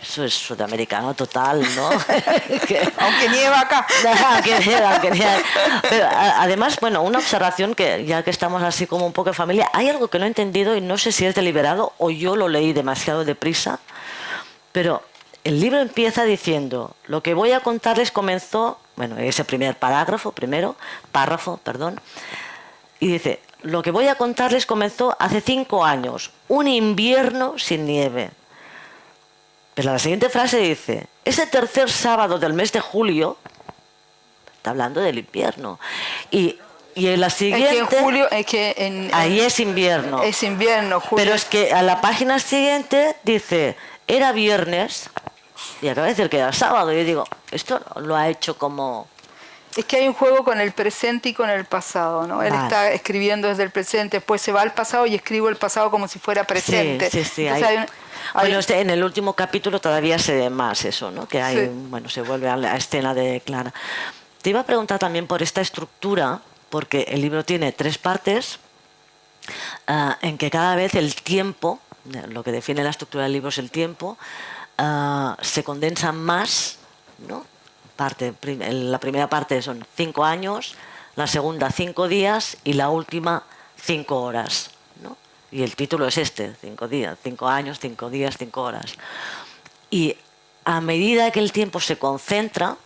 Speaker 1: Eso es sudamericano total, ¿no?
Speaker 2: Aunque nieva acá.
Speaker 1: Aunque nieva. Pero además, bueno, una observación que ya que estamos así como un poco de familia, hay algo que no he entendido y no sé si es deliberado o yo lo leí demasiado deprisa, pero el libro empieza diciendo, lo que voy a contarles comenzó, bueno, ese párrafo, perdón, y dice, lo que voy a contarles comenzó hace 5 años, un invierno sin nieve. Pero la siguiente frase dice, ese tercer sábado del mes de julio, está hablando del invierno, y en la siguiente...
Speaker 2: Es que en julio,
Speaker 1: ahí es invierno.
Speaker 2: Es invierno, julio.
Speaker 1: Pero es que a la página siguiente dice, era viernes, y acaba de decir que era sábado, y yo digo, esto lo ha hecho como...
Speaker 2: Es que hay un juego con el presente y con el pasado, ¿no? Él está escribiendo desde el presente, después se va al pasado y escribo el pasado como si fuera presente.
Speaker 1: Sí. Bueno, en el último capítulo todavía se ve más eso, ¿no? Que hay, bueno, se vuelve a la escena de Clara. Te iba a preguntar también por esta estructura, porque el libro tiene 3 partes, en que cada vez el tiempo, lo que define la estructura del libro es el tiempo, se condensa más, ¿no? La primera parte son 5 años, la segunda 5 días y la última 5 horas, ¿no? Y el título es 5 días, 5 años, 5 días, 5 horas. Y a medida que el tiempo se concentra,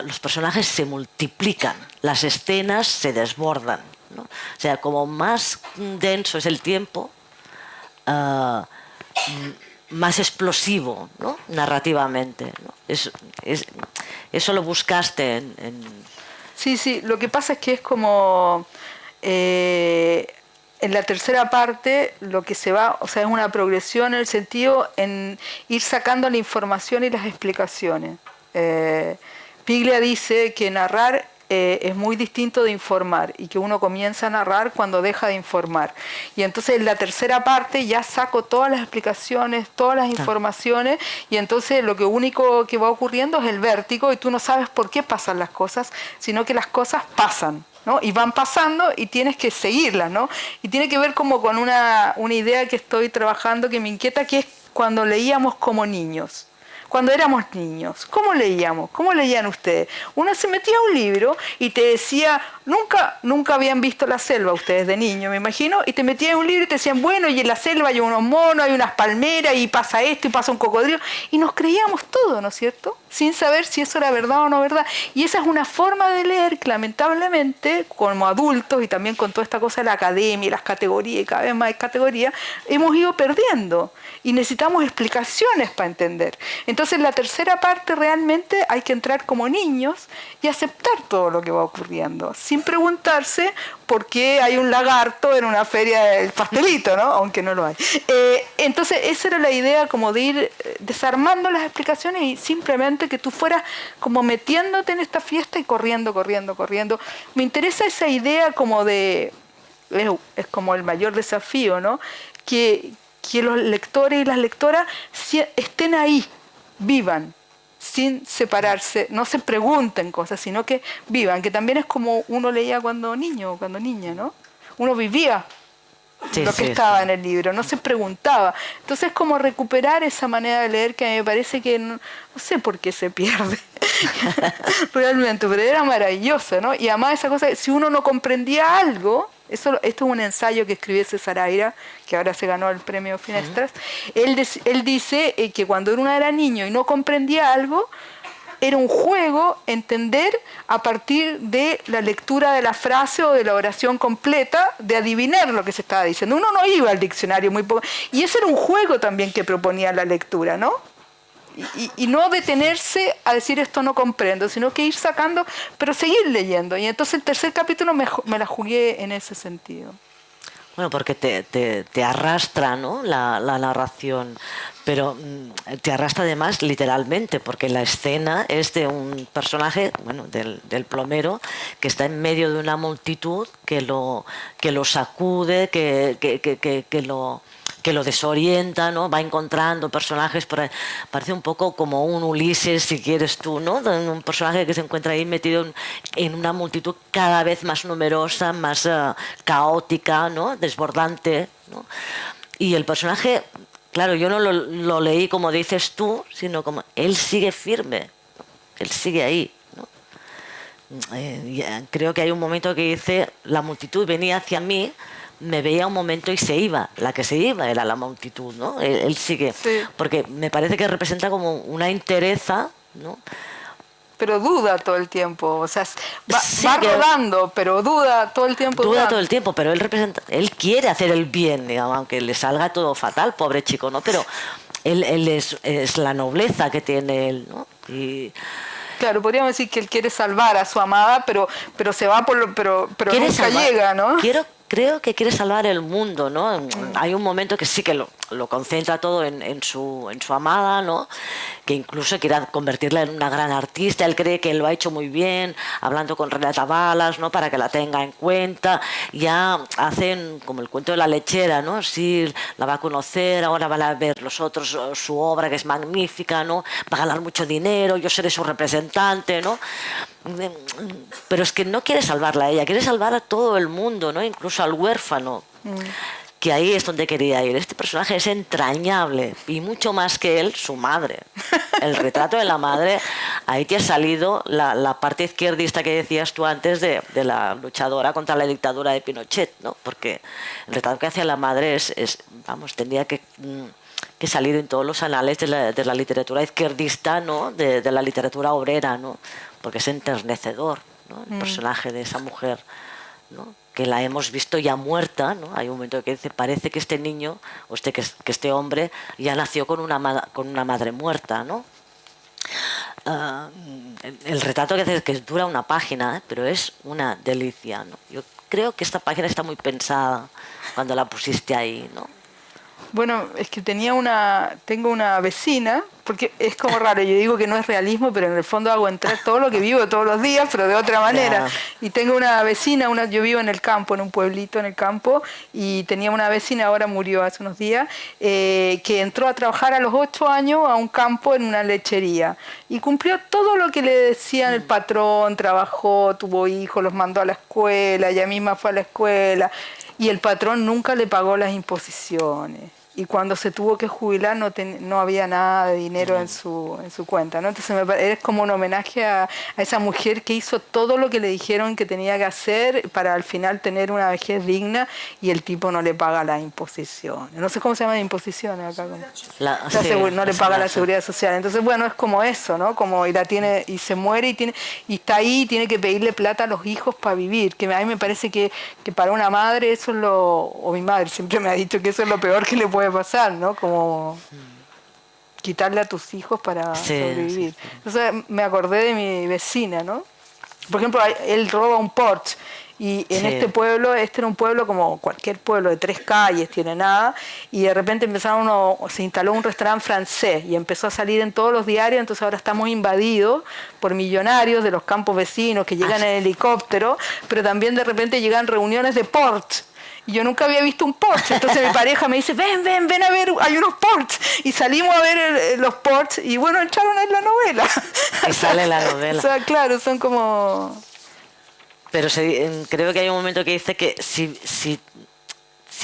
Speaker 1: los personajes se multiplican, las escenas se desbordan, ¿no? O sea, como más denso es el tiempo, más explosivo, ¿no? Narrativamente, ¿no? Eso lo buscaste en...
Speaker 2: Sí, lo que pasa es que es como en la tercera parte lo que se va, o sea, es una progresión en el sentido en ir sacando la información y las explicaciones. Piglia dice que narrar es muy distinto de informar y que uno comienza a narrar cuando deja de informar. Y entonces en la tercera parte ya saco todas las explicaciones, todas las informaciones, y entonces lo único que va ocurriendo es el vértigo y tú no sabes por qué pasan las cosas, sino que las cosas pasan, ¿no? Y van pasando y tienes que seguirlas, ¿no? Y tiene que ver como con una idea que estoy trabajando que me inquieta, que es cuando leíamos como niños. Cuando éramos niños, ¿cómo leíamos? ¿Cómo leían ustedes? Uno se metía a un libro y te decía, nunca habían visto la selva ustedes de niño, me imagino, y te metían en un libro y te decían, bueno, y en la selva hay unos monos, hay unas palmeras, y pasa esto, y pasa un cocodrilo, y nos creíamos todo, ¿no es cierto? Sin saber si eso era verdad o no verdad. Y esa es una forma de leer que lamentablemente, como adultos, y también con toda esta cosa de la academia y las categorías, y cada vez más categorías, hemos ido perdiendo. Y necesitamos explicaciones para entender. Entonces, en la tercera parte realmente hay que entrar como niños y aceptar todo lo que va ocurriendo, sin preguntarse por qué hay un lagarto en una feria del pastelito, ¿no? Aunque no lo hay. Entonces, esa era la idea, como de ir desarmando las explicaciones y simplemente que tú fueras como metiéndote en esta fiesta y corriendo. Me interesa esa idea como de... Es como el mayor desafío, ¿no? Que los lectores y las lectoras estén ahí, vivan, sin separarse, no se pregunten cosas, sino que vivan, que también es como uno leía cuando niño o cuando niña, ¿no? Uno vivía lo que estaba en el libro, no se preguntaba. Entonces es como recuperar esa manera de leer que a mí me parece que no sé por qué se pierde realmente, pero era maravillosa, ¿no? Y además esa cosa, si uno no comprendía algo, esto es un ensayo que escribió César Aira, que ahora se ganó el premio Finestras. Él dice que cuando uno era niño y no comprendía algo, era un juego entender a partir de la lectura de la frase o de la oración completa, de adivinar lo que se estaba diciendo. Uno no iba al diccionario muy poco. Y ese era un juego también que proponía la lectura, ¿no? Y no detenerse a decir esto no comprendo, sino que ir sacando, pero seguir leyendo. Y entonces el tercer capítulo me la jugué en ese sentido.
Speaker 1: Bueno, porque te arrastra, ¿no? la narración, pero te arrastra además literalmente, porque la escena es de un personaje, bueno, del plomero, que está en medio de una multitud que lo sacude, que lo desorienta, ¿no? Va encontrando personajes por ahí. Parece un poco como un Ulises, si quieres tú, ¿no? Un personaje que se encuentra ahí metido en una multitud cada vez más numerosa, más caótica, ¿no? Desbordante, ¿no? Y el personaje claro, yo no lo leí como dices tú, sino como él sigue firme, él sigue ahí, ¿no? Creo que hay un momento que dice, la multitud venía hacia mí, me veía un momento y se iba. La que se iba era la multitud, ¿no? Él sigue.
Speaker 2: Sí.
Speaker 1: Porque me parece que representa como una entereza, ¿no?
Speaker 2: Pero duda todo el tiempo, o sea,
Speaker 1: Sí,
Speaker 2: va rodando, pero duda todo el tiempo.
Speaker 1: Duda todo el tiempo, pero él quiere hacer el bien, digamos, aunque le salga todo fatal, pobre chico, ¿no? Pero él es la nobleza que tiene él, ¿no? Y
Speaker 2: Claro, podríamos decir que él quiere salvar a su amada, pero se va pero nunca llega, ¿no?
Speaker 1: Creo que quiere salvar el mundo, ¿no? Hay un momento que sí que lo concentra todo en su amada, ¿no? Que incluso quiere convertirla en una gran artista. Él cree que lo ha hecho muy bien, hablando con Renata Balas, ¿no? Para que la tenga en cuenta. Ya hacen como el cuento de la lechera, ¿no? Sí, la va a conocer, ahora van a ver los otros su obra, que es magnífica, ¿no? Va a ganar mucho dinero, yo seré su representante, ¿no? Pero es que no quiere salvarla a ella, quiere salvar a todo el mundo, ¿no? Incluso al huérfano, que ahí es donde quería ir. Este personaje es entrañable, y mucho más que él, su madre. El retrato de la madre, ahí te ha salido la parte izquierdista que decías tú antes de la luchadora contra la dictadura de Pinochet, ¿no? Porque el retrato que hacía la madre vamos, tendría que salir en todos los anales de la literatura izquierdista, ¿no? De la literatura obrera, ¿no? Porque es enternecedor, ¿no? El personaje de esa mujer, ¿no? Que la hemos visto ya muerta, ¿no? Hay un momento que dice, parece que este niño, o que este hombre ya nació con una madre muerta, ¿no? El retrato que hace, que dura una página, pero es una delicia, ¿no? Yo creo que esta página está muy pensada cuando la pusiste ahí, ¿no?
Speaker 2: Bueno, es que tengo una vecina, porque es como raro, yo digo que no es realismo, pero en el fondo hago entrar todo lo que vivo todos los días, pero de otra manera.
Speaker 1: Yeah.
Speaker 2: Y tengo una vecina, yo vivo en el campo, en un pueblito en el campo, y tenía una vecina, ahora murió hace unos días, que entró a trabajar a los 8 años a un campo en una lechería. Y cumplió todo lo que le decían el patrón, trabajó, tuvo hijos, los mandó a la escuela, ella misma fue a la escuela, y el patrón nunca le pagó las imposiciones. Y cuando se tuvo que jubilar no había nada de dinero en su cuenta, ¿no? Entonces es como un homenaje a esa mujer que hizo todo lo que le dijeron que tenía que hacer para al final tener una vejez digna, y el tipo no le paga las imposiciones. No sé cómo se llaman imposiciones acá. No le paga la seguridad social. Entonces, bueno, es como eso, ¿no? Como y se muere y está ahí y tiene que pedirle plata a los hijos para vivir. Que a mí me parece que para una madre eso es o mi madre siempre me ha dicho que eso es lo peor que le puede pasar, ¿no? Como quitarle a tus hijos para sobrevivir. Entonces me acordé de mi vecina, ¿no? Por ejemplo, él roba un Porsche, y en este pueblo, este era un pueblo como cualquier pueblo de 3 calles, tiene nada, y de repente se instaló un restaurante francés y empezó a salir en todos los diarios. Entonces ahora estamos invadidos por millonarios de los campos vecinos que llegan en helicóptero, pero también de repente llegan reuniones de Porsche. Y yo nunca había visto un Porsche, entonces mi pareja me dice, ven a ver, hay unos Porsche. Y salimos a ver los Porsche, y bueno, echaron en la novela.
Speaker 1: Y sale la novela.
Speaker 2: O sea, claro, son como...
Speaker 1: Pero creo que hay un momento que dice que si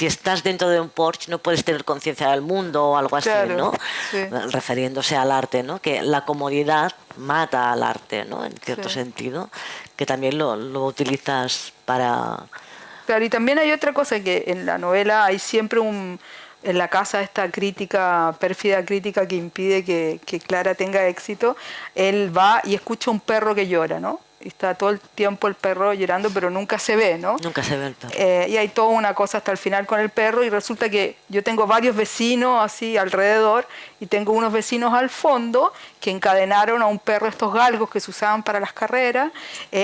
Speaker 1: estás dentro de un Porsche no puedes tener conciencia del mundo o algo así,
Speaker 2: claro,
Speaker 1: ¿no?
Speaker 2: Sí.
Speaker 1: Refiriéndose al arte, ¿no? Que la comodidad mata al arte, ¿no? En cierto sentido, que también lo utilizas para...
Speaker 2: Claro, y también hay otra cosa, que en la novela hay siempre en la casa esta pérfida crítica que impide que Clara tenga éxito. Él va y escucha un perro que llora, ¿no? Y está todo el tiempo el perro llorando, pero nunca se ve, ¿no?
Speaker 1: Nunca se ve el perro.
Speaker 2: Y hay toda una cosa hasta el final con el perro, y resulta que yo tengo varios vecinos así alrededor, y tengo unos vecinos al fondo que encadenaron a un perro, estos galgos que se usaban para las carreras,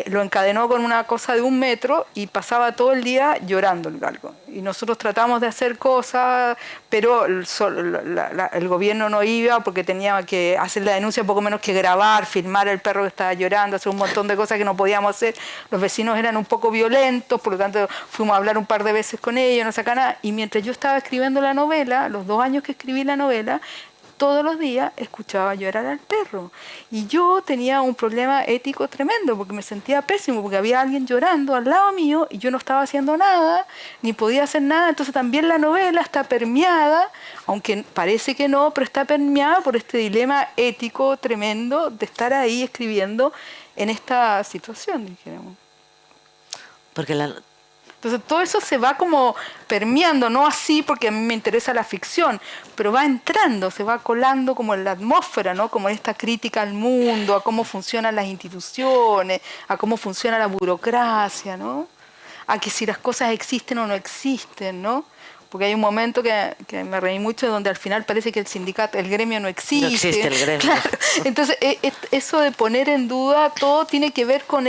Speaker 2: lo encadenó con una cosa de 1 metro y pasaba todo el día llorando el galgo. Y nosotros tratamos de hacer cosas, pero el gobierno no iba porque tenía que hacer la denuncia, poco menos que grabar, filmar el perro que estaba llorando, hacer un montón de cosas que no podíamos hacer. Los vecinos eran un poco violentos, por lo tanto fuimos a hablar un par de veces con ellos, no saca nada. Y mientras yo estaba escribiendo la novela, los 2 años que escribí la novela, todos los días escuchaba llorar al perro. Y yo tenía un problema ético tremendo, porque me sentía pésimo, porque había alguien llorando al lado mío y yo no estaba haciendo nada, ni podía hacer nada. Entonces también la novela está permeada, aunque parece que no, pero está permeada por este dilema ético tremendo de estar ahí escribiendo en esta situación, dijéramos.
Speaker 1: Porque
Speaker 2: Entonces todo eso se va como permeando, no así porque a mí me interesa la ficción, pero va entrando, se va colando como en la atmósfera, ¿no? Como esta crítica al mundo, a cómo funcionan las instituciones, a cómo funciona la burocracia, ¿no? A que si las cosas existen o no existen, ¿no? Porque hay un momento que me reí mucho donde al final parece que el sindicato, el gremio no existe.
Speaker 1: No existe el gremio.
Speaker 2: Claro. Entonces, eso de poner en duda todo tiene que ver con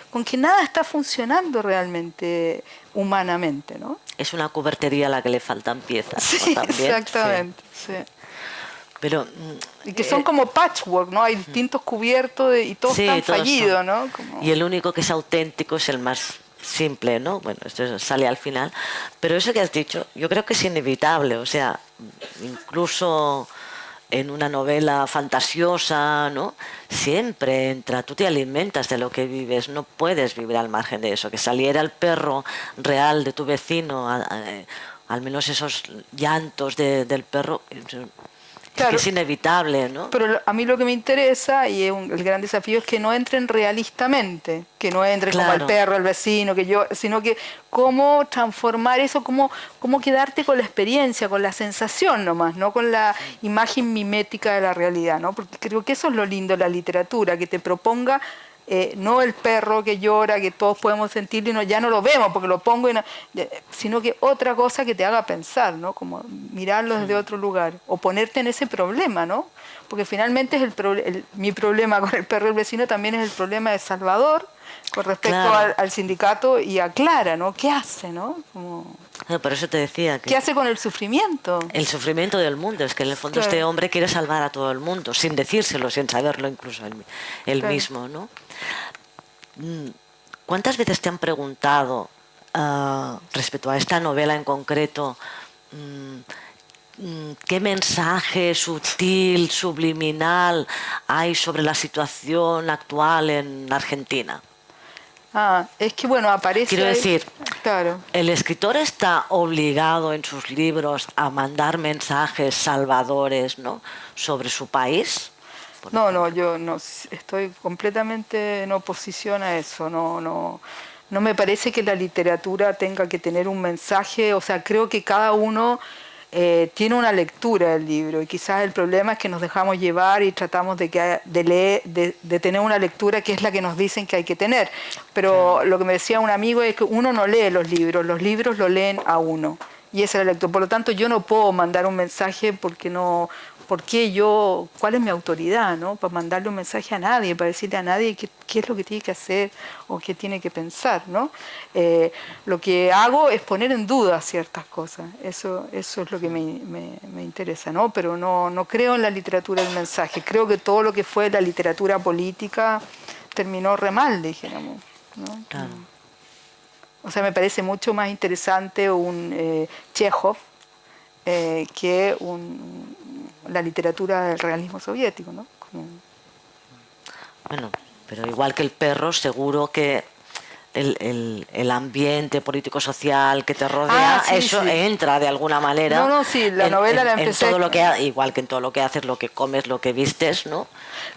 Speaker 2: con que nada está funcionando realmente humanamente, ¿no?
Speaker 1: Es una cubertería a la que le faltan piezas.
Speaker 2: Sí,
Speaker 1: ¿no? También,
Speaker 2: exactamente. Sí.
Speaker 1: Pero,
Speaker 2: y que son como patchwork, ¿no? Hay distintos cubiertos y todos están fallidos, ¿no? Como...
Speaker 1: Y el único que es auténtico es el más simple, ¿no? Bueno, esto sale al final. Pero eso que has dicho, yo creo que es inevitable. O sea, incluso en una novela fantasiosa, ¿no? Siempre entra, tú te alimentas de lo que vives, no puedes vivir al margen de eso. Que saliera el perro real de tu vecino, al menos esos llantos del perro... Claro, es que es inevitable, ¿no?
Speaker 2: Pero a mí lo que me interesa, y el gran desafío, es que no entren realistamente, que no entren como el perro, el vecino, sino que cómo transformar eso, cómo quedarte con la experiencia, con la sensación nomás, no con la imagen mimética de la realidad, ¿no? Porque creo que eso es lo lindo de la literatura, que te proponga no el perro que llora, que todos podemos sentirlo y ya no lo vemos porque lo pongo, sino que otra cosa que te haga pensar, ¿no? Como mirarlo desde otro lugar o ponerte en ese problema, ¿no? Porque finalmente mi problema con el perro del vecino también es el problema de Salvador con respecto al sindicato y a Clara, ¿no? ¿Qué hace, no?
Speaker 1: Por eso te decía que...
Speaker 2: ¿Qué hace con el sufrimiento?
Speaker 1: El sufrimiento del mundo, es que en el fondo este hombre quiere salvar a todo el mundo, sin decírselo, sin saberlo incluso él mismo, ¿no? ¿Cuántas veces te han preguntado respecto a esta novela en concreto qué mensaje sutil, subliminal hay sobre la situación actual en Argentina?
Speaker 2: Es que bueno, aparece...
Speaker 1: Quiero decir,
Speaker 2: claro.
Speaker 1: ¿El escritor está obligado en sus libros a mandar mensajes salvadores, ¿no?, sobre su país?
Speaker 2: No, yo no estoy completamente en oposición a eso. No me parece que la literatura tenga que tener un mensaje. O sea, creo que cada uno tiene una lectura del libro y quizás el problema es que nos dejamos llevar y tratamos de tener una lectura que es la que nos dicen que hay que tener. Pero lo que me decía un amigo es que uno no lee los libros lo leen a uno. Y esa es la lectura. Por lo tanto, yo no puedo mandar un mensaje porque no... ¿Cuál es mi autoridad, ¿no? Para mandarle un mensaje a nadie, para decirle a nadie qué es lo que tiene que hacer o qué tiene que pensar, ¿no? Lo que hago es poner en duda ciertas cosas, eso es lo que me interesa, ¿no? Pero no creo en la literatura del mensaje, creo que todo lo que fue la literatura política terminó re mal, dijéramos, ¿no?
Speaker 1: Claro.
Speaker 2: O sea, me parece mucho más interesante un Chekhov que la literatura del realismo soviético, ¿no?
Speaker 1: Bueno, pero igual que el perro, seguro que el ambiente político-social que te rodea, eso entra de alguna manera.
Speaker 2: Sí, la novela la empecé...
Speaker 1: En todo lo igual que en todo lo que haces, lo que comes, lo que vistes, ¿no?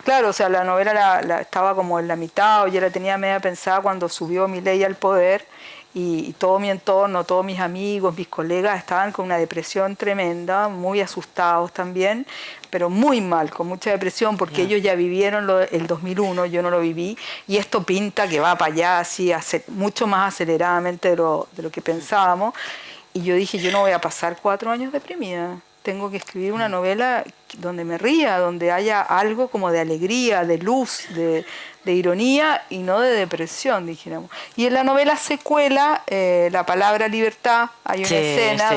Speaker 2: Claro, o sea, la novela la estaba como en la mitad, o ya la tenía media pensada cuando subió Milei al poder, y todo mi entorno, todos mis amigos, mis colegas estaban con una depresión tremenda, muy asustados también, pero muy mal, con mucha depresión, porque ellos ya vivieron el 2001, yo no lo viví, y esto pinta que va para allá así, mucho más aceleradamente de lo que pensábamos, y yo dije, yo no voy a pasar 4 años deprimida, tengo que escribir una novela donde me ría, donde haya algo como de alegría, de luz, de ironía y no de depresión, dijéramos. Y en la novela secuela, La palabra libertad, hay una escena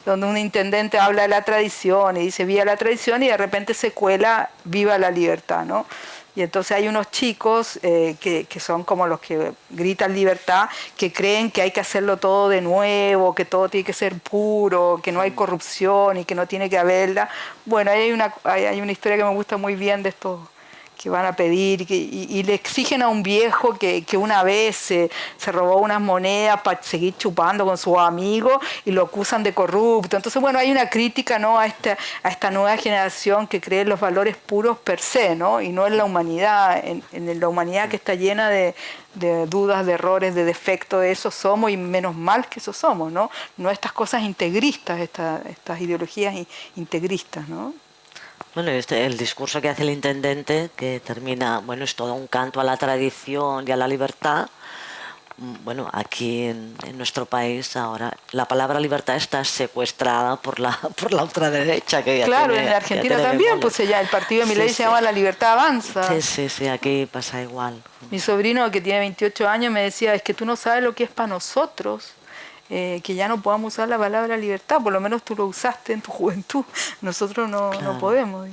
Speaker 2: donde un intendente habla de la tradición y dice viva la tradición y de repente secuela viva la libertad, ¿no? Y entonces hay unos chicos que son como los que gritan libertad, que creen que hay que hacerlo todo de nuevo, que todo tiene que ser puro, que no hay corrupción y que no tiene que haberla. Bueno, hay una historia que me gusta muy bien de estos que van a pedir y le exigen a un viejo que una vez se robó unas monedas para seguir chupando con sus amigos y lo acusan de corrupto. Entonces, bueno, hay una crítica, ¿no?, a esta nueva generación que cree en los valores puros per se, ¿no?, y no en la humanidad, en la humanidad que está llena de dudas, de errores, de defectos. De eso somos, y menos mal que eso somos, ¿no? No estas cosas integristas, estas ideologías integristas, ¿no?
Speaker 1: Bueno, el discurso que hace el intendente, que termina, bueno, es todo un canto a la tradición y a la libertad. Bueno, aquí en nuestro país ahora la palabra libertad está secuestrada por la ultraderecha. Que ya
Speaker 2: claro,
Speaker 1: tiene,
Speaker 2: en Argentina también, pues ya el partido de Milei se llama La Libertad Avanza.
Speaker 1: Sí, aquí pasa igual.
Speaker 2: Mi sobrino, que tiene 28 años, me decía, es que tú no sabes lo que es para nosotros que ya no podamos usar la palabra libertad, por lo menos tú lo usaste en tu juventud, nosotros no podemos.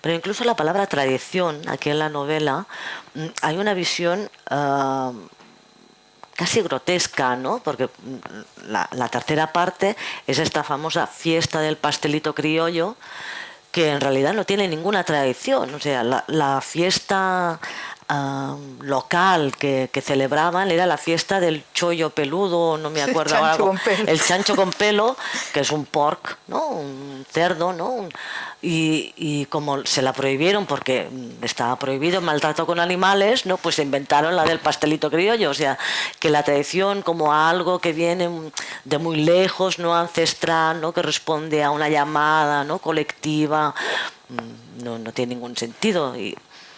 Speaker 1: Pero incluso la palabra tradición, aquí en la novela, hay una visión casi grotesca, ¿no? Porque la tercera parte es esta famosa fiesta del pastelito criollo, que en realidad no tiene ninguna tradición. O sea, la fiesta local que celebraban era la fiesta del chollo peludo, no me acuerdo ahora, el chancho con pelo, que es un pork, ¿no?, un cerdo, ¿no?, y como se la prohibieron porque estaba prohibido el maltrato con animales, ¿no?, pues se inventaron la del pastelito criollo. O sea, que la tradición como algo que viene de muy lejos, no ancestral, ¿no?, que responde a una llamada, ¿no?, colectiva, no tiene ningún sentido.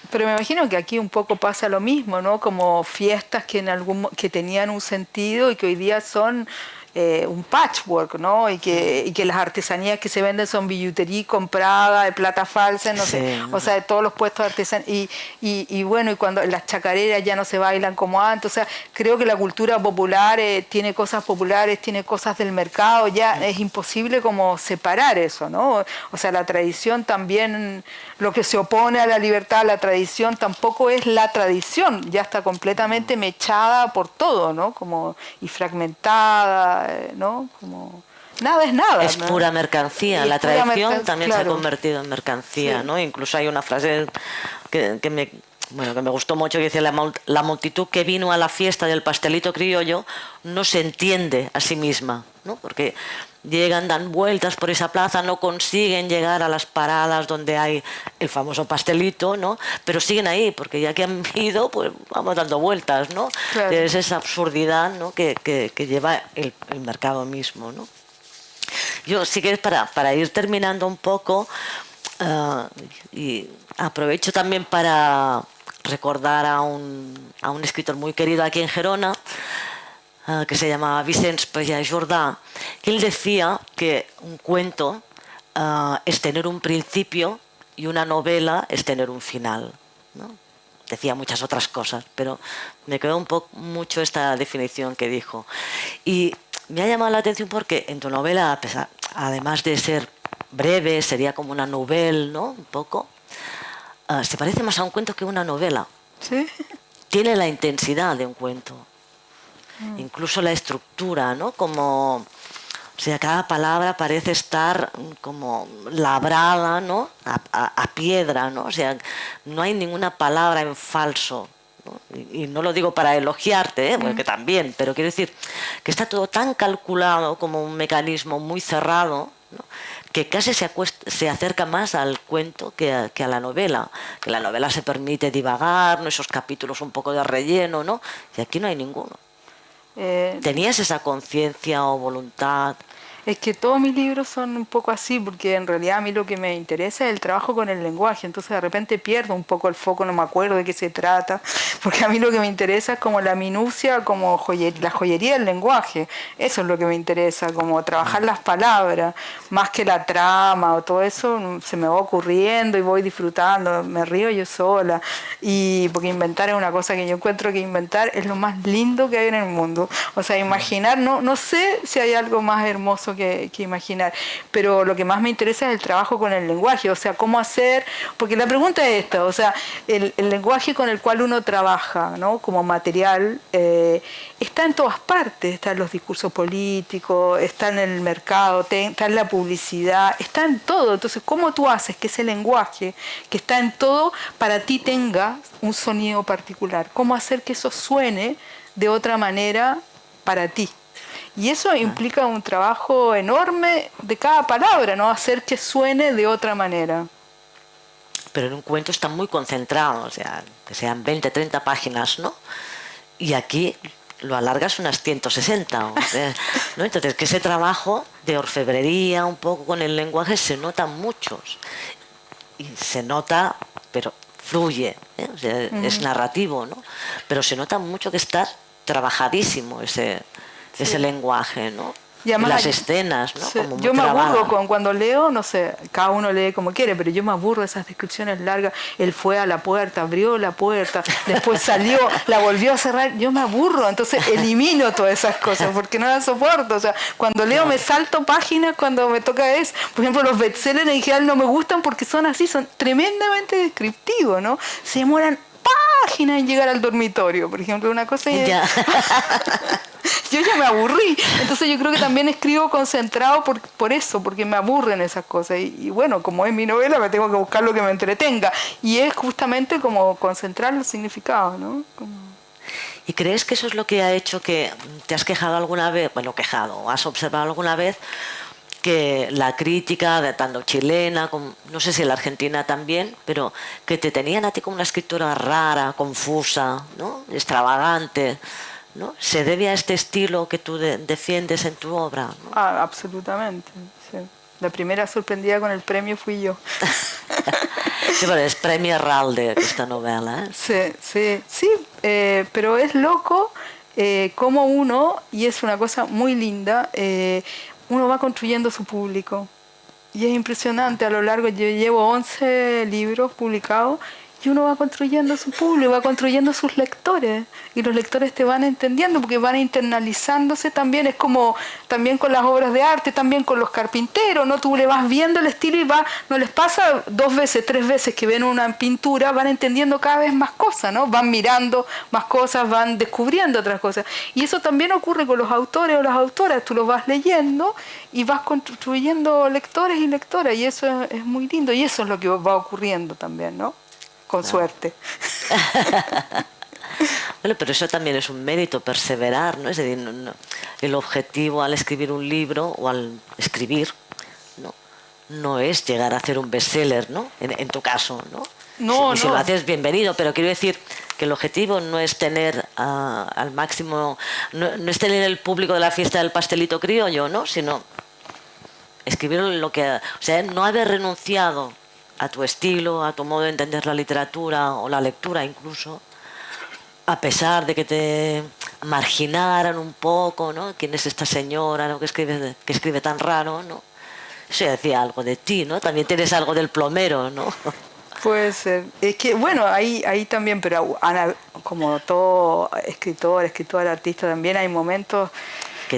Speaker 2: Pero me imagino que aquí un poco pasa lo mismo, ¿no? Como fiestas que tenían un sentido y que hoy día son un patchwork, ¿no? Y que las artesanías que se venden son billutería comprada, de plata falsa, no sé, o sea, de todos los puestos de artesanía. Y bueno, y cuando las chacareras ya no se bailan como antes, o sea, creo que la cultura popular tiene cosas populares, tiene cosas del mercado, ya es imposible como separar eso, ¿no? O sea, la tradición también, lo que se opone a la libertad, la tradición tampoco es la tradición, ya está completamente mechada por todo, ¿no? Y fragmentada, ¿no? Como nada es nada.
Speaker 1: Es, ¿no?, pura mercancía. La tradición también se ha convertido en mercancía,
Speaker 2: sí,
Speaker 1: ¿no? Incluso hay una frase que me gustó mucho, que dice: la multitud que vino a la fiesta del pastelito criollo no se entiende a sí misma, ¿no? Porque llegan, dan vueltas por esa plaza, no consiguen llegar a las paradas donde hay el famoso pastelito, ¿no? Pero siguen ahí, porque ya que han ido, pues vamos dando vueltas, ¿no?
Speaker 2: Claro.
Speaker 1: Es esa absurdidad, ¿no?, que lleva el mercado mismo, ¿no? Yo sí que para ir terminando un poco, y aprovecho también para recordar a un escritor muy querido aquí en Gerona, que se llamaba Vicenç Pagès Jordà, que él decía que un cuento es tener un principio y una novela es tener un final, ¿no? Decía muchas otras cosas, pero me quedó mucho esta definición que dijo. Y me ha llamado la atención porque en tu novela, además de ser breve, sería como una novela, ¿no?, un poco, se parece más a un cuento que una novela.
Speaker 2: ¿Sí?
Speaker 1: Tiene la intensidad de un cuento. Incluso la estructura, ¿no? Como, o sea, cada palabra parece estar como labrada, ¿no?, a piedra, ¿no? O sea, no hay ninguna palabra en falso, ¿no? Y no lo digo para elogiarte, porque también, pero quiero decir que está todo tan calculado como un mecanismo muy cerrado, ¿no?, que casi se acerca más al cuento que a la novela. Que la novela se permite divagar, ¿no?, esos capítulos un poco de relleno, ¿no? Y aquí no hay ninguno. ¿Tenías esa conciencia o voluntad?
Speaker 2: Es que todos mis libros son un poco así, porque en realidad a mí lo que me interesa es el trabajo con el lenguaje, entonces de repente pierdo un poco el foco, no me acuerdo de qué se trata, porque a mí lo que me interesa es como la minucia, como la joyería del lenguaje, eso es lo que me interesa, como trabajar las palabras, más que la trama o todo eso, se me va ocurriendo y voy disfrutando, me río yo sola, y porque inventar es una cosa que yo encuentro que inventar es lo más lindo que hay en el mundo, o sea, imaginar, no sé si hay algo más hermoso que imaginar. Pero lo que más me interesa es el trabajo con el lenguaje, o sea, cómo hacer, porque la pregunta es esta, o sea, el lenguaje con el cual uno trabaja, ¿no? Como material, está en todas partes, está en los discursos políticos, está en el mercado, está en la publicidad, está en todo. Entonces, ¿cómo tú haces que ese lenguaje que está en todo para ti tenga un sonido particular? ¿Cómo hacer que eso suene de otra manera para ti? Y eso implica un trabajo enorme de cada palabra, ¿no? Hacer que suene de otra manera.
Speaker 1: Pero en un cuento está muy concentrado, o sea, que sean 20, 30 páginas, ¿no? Y aquí lo alargas unas 160, o sea, ¿no? Entonces, que ese trabajo de orfebrería un poco con el lenguaje se nota muchos. Y se nota, pero fluye, ¿eh? O sea, es narrativo, ¿no? Pero se nota mucho que está trabajadísimo ese lenguaje, ¿no?
Speaker 2: Y además,
Speaker 1: las escenas, ¿no?
Speaker 2: Sí,
Speaker 1: como muy
Speaker 2: yo me
Speaker 1: trabada.
Speaker 2: aburro cuando leo, no sé, cada uno lee como quiere, pero yo me aburro de esas descripciones largas. Él fue a la puerta, abrió la puerta, después salió, la volvió a cerrar. Yo me aburro, entonces elimino todas esas cosas porque no las soporto. O sea, cuando leo me salto páginas cuando me toca eso. Por ejemplo, los bestsellers en general no me gustan porque son así, son tremendamente descriptivos, ¿no? Se demoran páginas en llegar al dormitorio, por ejemplo, una cosa. Yo ya me aburrí, entonces yo creo que también escribo concentrado por eso, porque me aburren esas cosas y bueno, como es mi novela me tengo que buscar lo que me entretenga y es justamente como concentrar los significados, ¿no?
Speaker 1: ¿Y crees que eso es lo que ha hecho que te has quejado alguna vez, o has observado alguna vez que la crítica, tanto chilena, como, no sé si la argentina también, pero que te tenían a ti como una escritora rara, confusa, ¿no? Extravagante, ¿no? ¿Se debe a este estilo que tú defiendes en tu obra, ¿no?
Speaker 2: Absolutamente, sí. La primera sorprendida con el premio fui yo.
Speaker 1: Sí, pero es premio Herralde esta novela, ¿eh?
Speaker 2: Sí, pero es loco como uno, y es una cosa muy linda, uno va construyendo su público. Y es impresionante, a lo largo, yo llevo 11 libros publicados, y uno va construyendo su público, va construyendo sus lectores, y los lectores te van entendiendo porque van internalizándose también, es como también con las obras de arte, también con los carpinteros, ¿no? Tú le vas viendo el estilo y no les pasa 2 veces, 3 veces que ven una pintura, van entendiendo cada vez más cosas, ¿no? Van mirando más cosas, van descubriendo otras cosas. Y eso también ocurre con los autores o las autoras, tú los vas leyendo y vas construyendo lectores y lectoras, y eso es muy lindo, y eso es lo que va ocurriendo también, ¿no? Con suerte.
Speaker 1: Bueno, pero eso también es un mérito, perseverar, ¿no? Es decir, el objetivo al escribir un libro o al escribir, no es llegar a hacer un bestseller, ¿no? En tu caso, ¿no? Si lo haces, bienvenido, pero quiero decir que el objetivo no es tener al máximo, no es tener el público de la fiesta del pastelito criollo, ¿no? Sino escribir lo que... O sea, no haber renunciado a tu estilo, a tu modo de entender la literatura o la lectura incluso, a pesar de que te marginaran un poco, ¿no? ¿Quién es esta señora, ¿no? que escribe tan raro, ¿no? Eso ya decía algo de ti, ¿no? También tienes algo del plomero, ¿no?
Speaker 2: Puede ser. Es que, bueno, ahí también, pero Ana, como todo escritor, artista, también hay momentos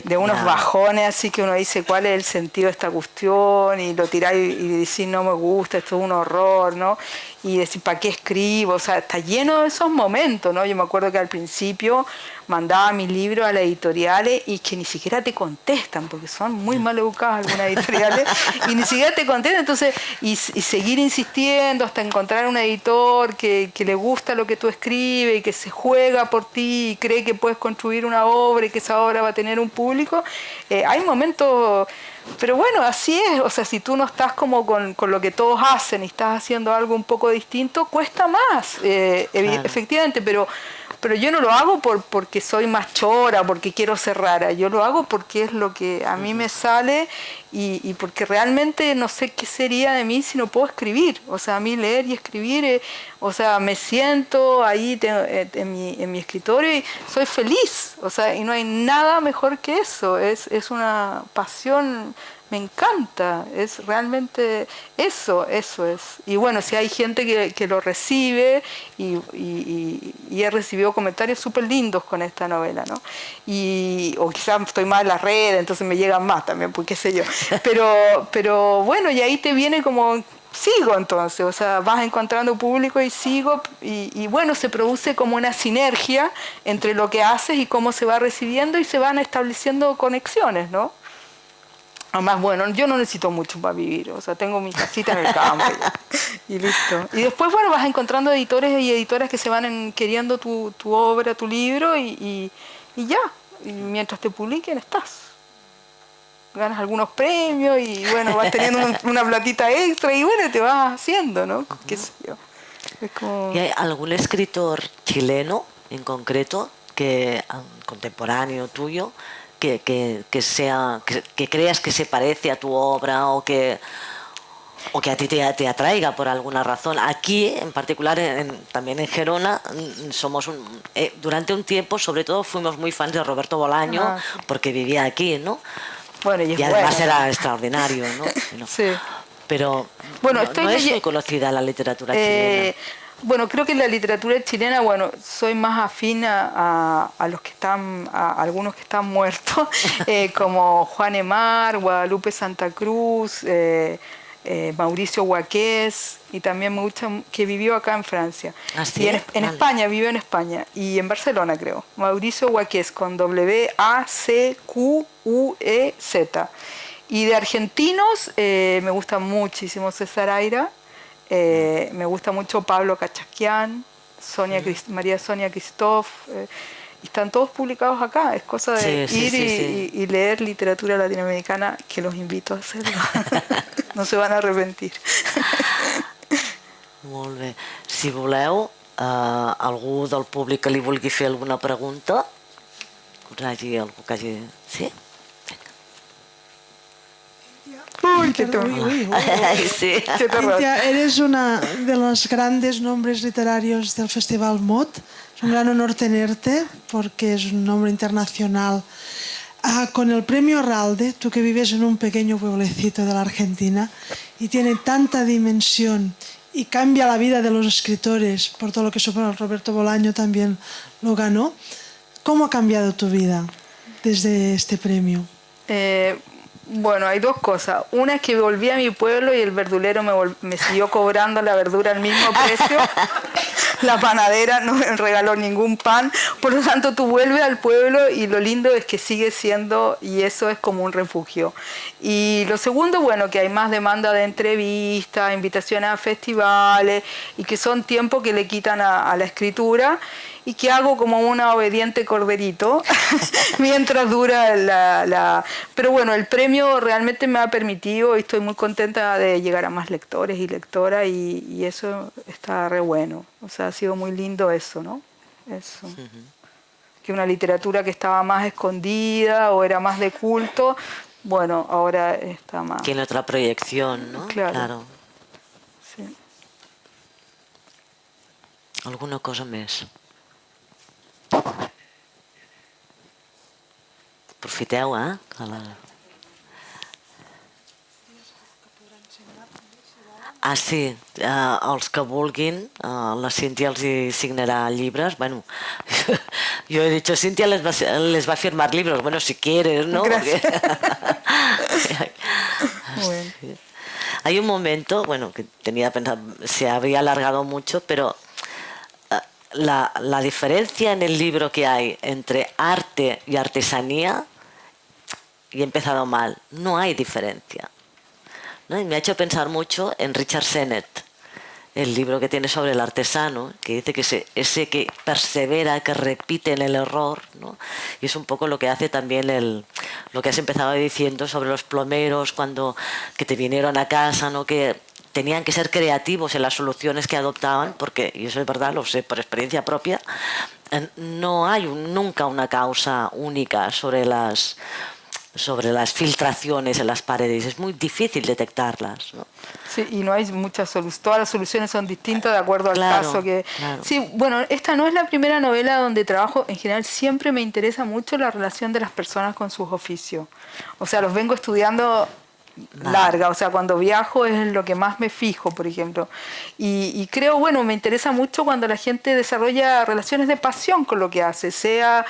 Speaker 2: de unos bajones, así que uno dice cuál es el sentido de esta cuestión, y lo tirás y decís no me gusta, esto es un horror, ¿no? Y decir, ¿para qué escribo? O sea, está lleno de esos momentos, ¿no? Yo me acuerdo que al principio mandaba mis libros a las editoriales y que ni siquiera te contestan, porque son muy mal educadas algunas editoriales, y ni siquiera te contestan, entonces, y seguir insistiendo hasta encontrar un editor que le gusta lo que tú escribes y que se juega por ti y cree que puedes construir una obra y que esa obra va a tener un público. Hay momentos... Pero bueno, así es, o sea, si tú no estás como con lo que todos hacen y estás haciendo algo un poco distinto, cuesta más, claro. Efectivamente, pero yo no lo hago porque soy más chora, porque quiero ser rara, yo lo hago porque es lo que a mí me sale y porque realmente no sé qué sería de mí si no puedo escribir. O sea, a mí leer y escribir, o sea, me siento ahí en mi escritorio y soy feliz. O sea, y no hay nada mejor que eso. Es una pasión, me encanta. Es realmente eso es. Y bueno, si hay gente que lo recibe y he recibido comentarios súper lindos con esta novela, ¿no? O quizás estoy más en las redes, entonces me llegan más también, pues qué sé yo. Pero bueno, y ahí te viene como, sigo entonces, o sea, vas encontrando público y sigo, y bueno, se produce como una sinergia entre lo que haces y cómo se va recibiendo y se van estableciendo conexiones, ¿no? Además, bueno, yo no necesito mucho para vivir, o sea, tengo mi casita en el campo y listo. Y después, bueno, vas encontrando editores y editoras que se van queriendo tu obra, tu libro y ya. Y mientras te publiquen, estás. Ganas algunos premios y bueno, vas teniendo una platita extra y bueno, te vas haciendo, ¿no? Qué sé yo. Es como...
Speaker 1: ¿Y hay algún escritor chileno en concreto, contemporáneo tuyo, que creas que se parece a tu obra o que a ti te atraiga por alguna razón? Aquí, en particular, también en Gerona, durante un tiempo, sobre todo, fuimos muy fans de Roberto Bolaño,
Speaker 2: sí.
Speaker 1: porque vivía aquí, ¿no?
Speaker 2: Bueno,
Speaker 1: Y además era extraordinario, ¿no?
Speaker 2: Sí.
Speaker 1: Pero
Speaker 2: bueno,
Speaker 1: no es muy conocida la literatura chilena.
Speaker 2: Bueno, creo que la literatura chilena, bueno, soy más afín a los que están, a algunos que están muertos, como Juan Emar, Guadalupe Santa Cruz, Mauricio Huaqués, y también me gusta, que vivió acá en Francia.
Speaker 1: ¿Ah, sí?
Speaker 2: Y en España, vivió en España, y en Barcelona creo. Mauricio Huaqués, con W-A-C-Q-U-E-Z. Y de argentinos me gusta muchísimo César Aira, me gusta mucho Pablo Cachasquian, María Sonia Christoph, están todos publicados acá. Es cosa de ir y leer literatura latinoamericana, que los invito a hacerlo. No se van a arrepentir.
Speaker 1: Molt bé. Si voleu, algú del públic que li vulgui fer alguna pregunta, algú que hagi... Sí?
Speaker 3: Sí. Cintia, eres una de los grandes nombres literarios del Festival Mot. Es un gran honor tenerte porque es un nombre internacional. Con el premio Ralde, tú que vives en un pequeño pueblecito de la Argentina y tiene tanta dimensión y cambia la vida de los escritores, por todo lo que supone, Roberto Bolaño también lo ganó. ¿Cómo ha cambiado tu vida desde este premio?
Speaker 2: Bueno, hay dos cosas. Una es que volví a mi pueblo y el verdulero me siguió cobrando la verdura al mismo precio. La panadera no me regaló ningún pan. Por lo tanto, tú vuelves al pueblo y lo lindo es que sigue siendo, y eso es como un refugio. Y lo segundo, bueno, que hay más demanda de entrevistas, invitaciones a festivales, y que son tiempos que le quitan a la escritura, y que hago como una obediente corderito mientras dura Pero bueno, el premio realmente me ha permitido, y estoy muy contenta de llegar a más lectores y lectoras, y eso está re bueno. O sea, ha sido muy lindo eso, ¿no? Eso. Que una literatura que estaba más escondida o era más de culto, bueno, ahora está más...
Speaker 1: Tiene otra proyección, ¿no?
Speaker 2: Claro. Sí.
Speaker 1: Alguna cosa més? Aprofiteu, sí, els que vulguin, la Cíntia els hi signarà llibres. Bueno, yo he dicho, Cíntia les va a firmar libros. Bueno, si quieres, ¿no?
Speaker 2: Gracias.
Speaker 1: Bueno. Hay un momento, bueno, que tenía pensado, se había alargado mucho, pero la diferencia en el libro que hay entre arte y artesanía, y he empezado mal, no hay diferencia, ¿no? Y me ha hecho pensar mucho en Richard Sennett, el libro que tiene sobre el artesano, que dice que ese que persevera, que repite en el error, ¿no? Y es un poco lo que hace también lo que has empezado diciendo sobre los plomeros que te vinieron a casa, ¿no? Que tenían que ser creativos en las soluciones que adoptaban, porque, y eso es verdad, lo sé por experiencia propia, no hay nunca una causa única sobre sobre las filtraciones en las paredes. Es muy difícil detectarlas, ¿no?
Speaker 2: Sí, y no hay muchas soluciones, todas las soluciones son distintas de acuerdo al caso.
Speaker 1: Claro.
Speaker 2: Sí, bueno, esta no es la primera novela donde trabajo. En general siempre me interesa mucho la relación de las personas con sus oficios. O sea, los vengo estudiando larga, o sea, cuando viajo es lo que más me fijo, por ejemplo. Y creo, bueno, me interesa mucho cuando la gente desarrolla relaciones de pasión con lo que hace, sea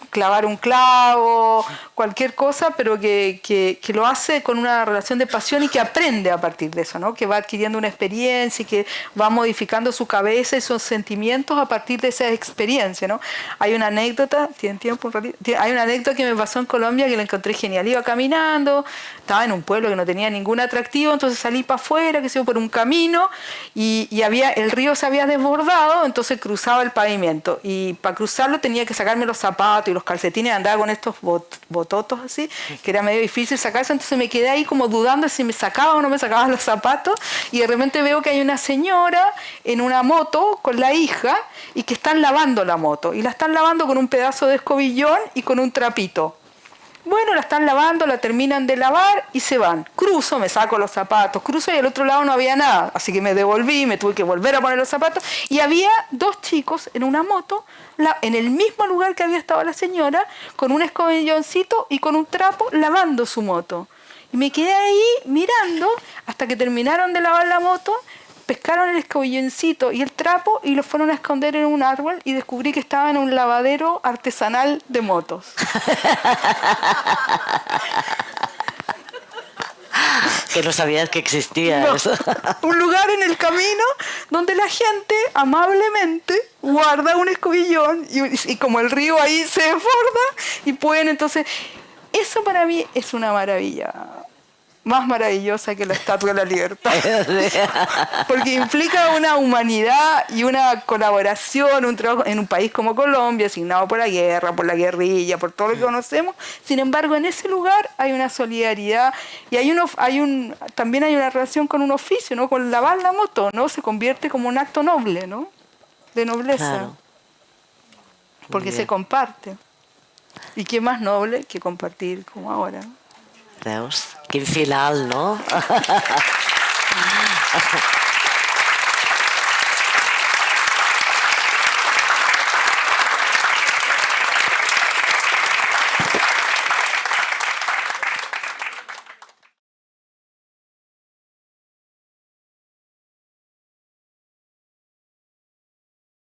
Speaker 2: clavar un clavo, cualquier cosa, pero que lo hace con una relación de pasión y que aprende a partir de eso, ¿no? Que va adquiriendo una experiencia y que va modificando su cabeza y sus sentimientos a partir de esa experiencia, ¿no? Hay una anécdota, ¿tienen tiempo? Hay una anécdota que me pasó en Colombia que la encontré genial. Iba caminando, estaba en un pueblo que no tenía ningún atractivo, entonces salí para afuera, que se por un camino, y el río se había desbordado, entonces cruzaba el pavimento, y para cruzarlo tenía que sacarme los zapatos y los calcetines, andaba con estos bototos así, que era medio difícil sacarse, entonces me quedé ahí como dudando si me sacaba o no me sacaba los zapatos, y de repente veo que hay una señora en una moto con la hija, y que están lavando la moto, y la están lavando con un pedazo de escobillón y con un trapito. Bueno, la están lavando, la terminan de lavar y se van. Cruzo, me saco los zapatos, cruzo y al otro lado no había nada. Así que me devolví, me tuve que volver a poner los zapatos. Y había dos chicos en una moto, en el mismo lugar que había estado la señora, con un escobilloncito y con un trapo lavando su moto. Y me quedé ahí mirando hasta que terminaron de lavar la moto, pescaron el escobilloncito y el trapo y los fueron a esconder en un árbol y descubrí que estaba en un lavadero artesanal de motos.
Speaker 1: Que no sabías que existía eso.
Speaker 2: Un lugar en el camino donde la gente amablemente guarda un escobillón y como el río ahí se desborda y pueden entonces... Eso para mí es una maravilla. Más maravillosa que la Estatua de la Libertad. Porque implica una humanidad y una colaboración, un trabajo en un país como Colombia, asignado por la guerra, por la guerrilla, por todo lo que conocemos. Sin embargo, en ese lugar hay una solidaridad y también hay una relación con un oficio, ¿no? Con lavar la moto, ¿no? Se convierte como un acto noble, ¿no? De nobleza. Claro. Porque se comparte. ¿Y qué más noble que compartir como ahora?
Speaker 1: Veus? Quin final, no?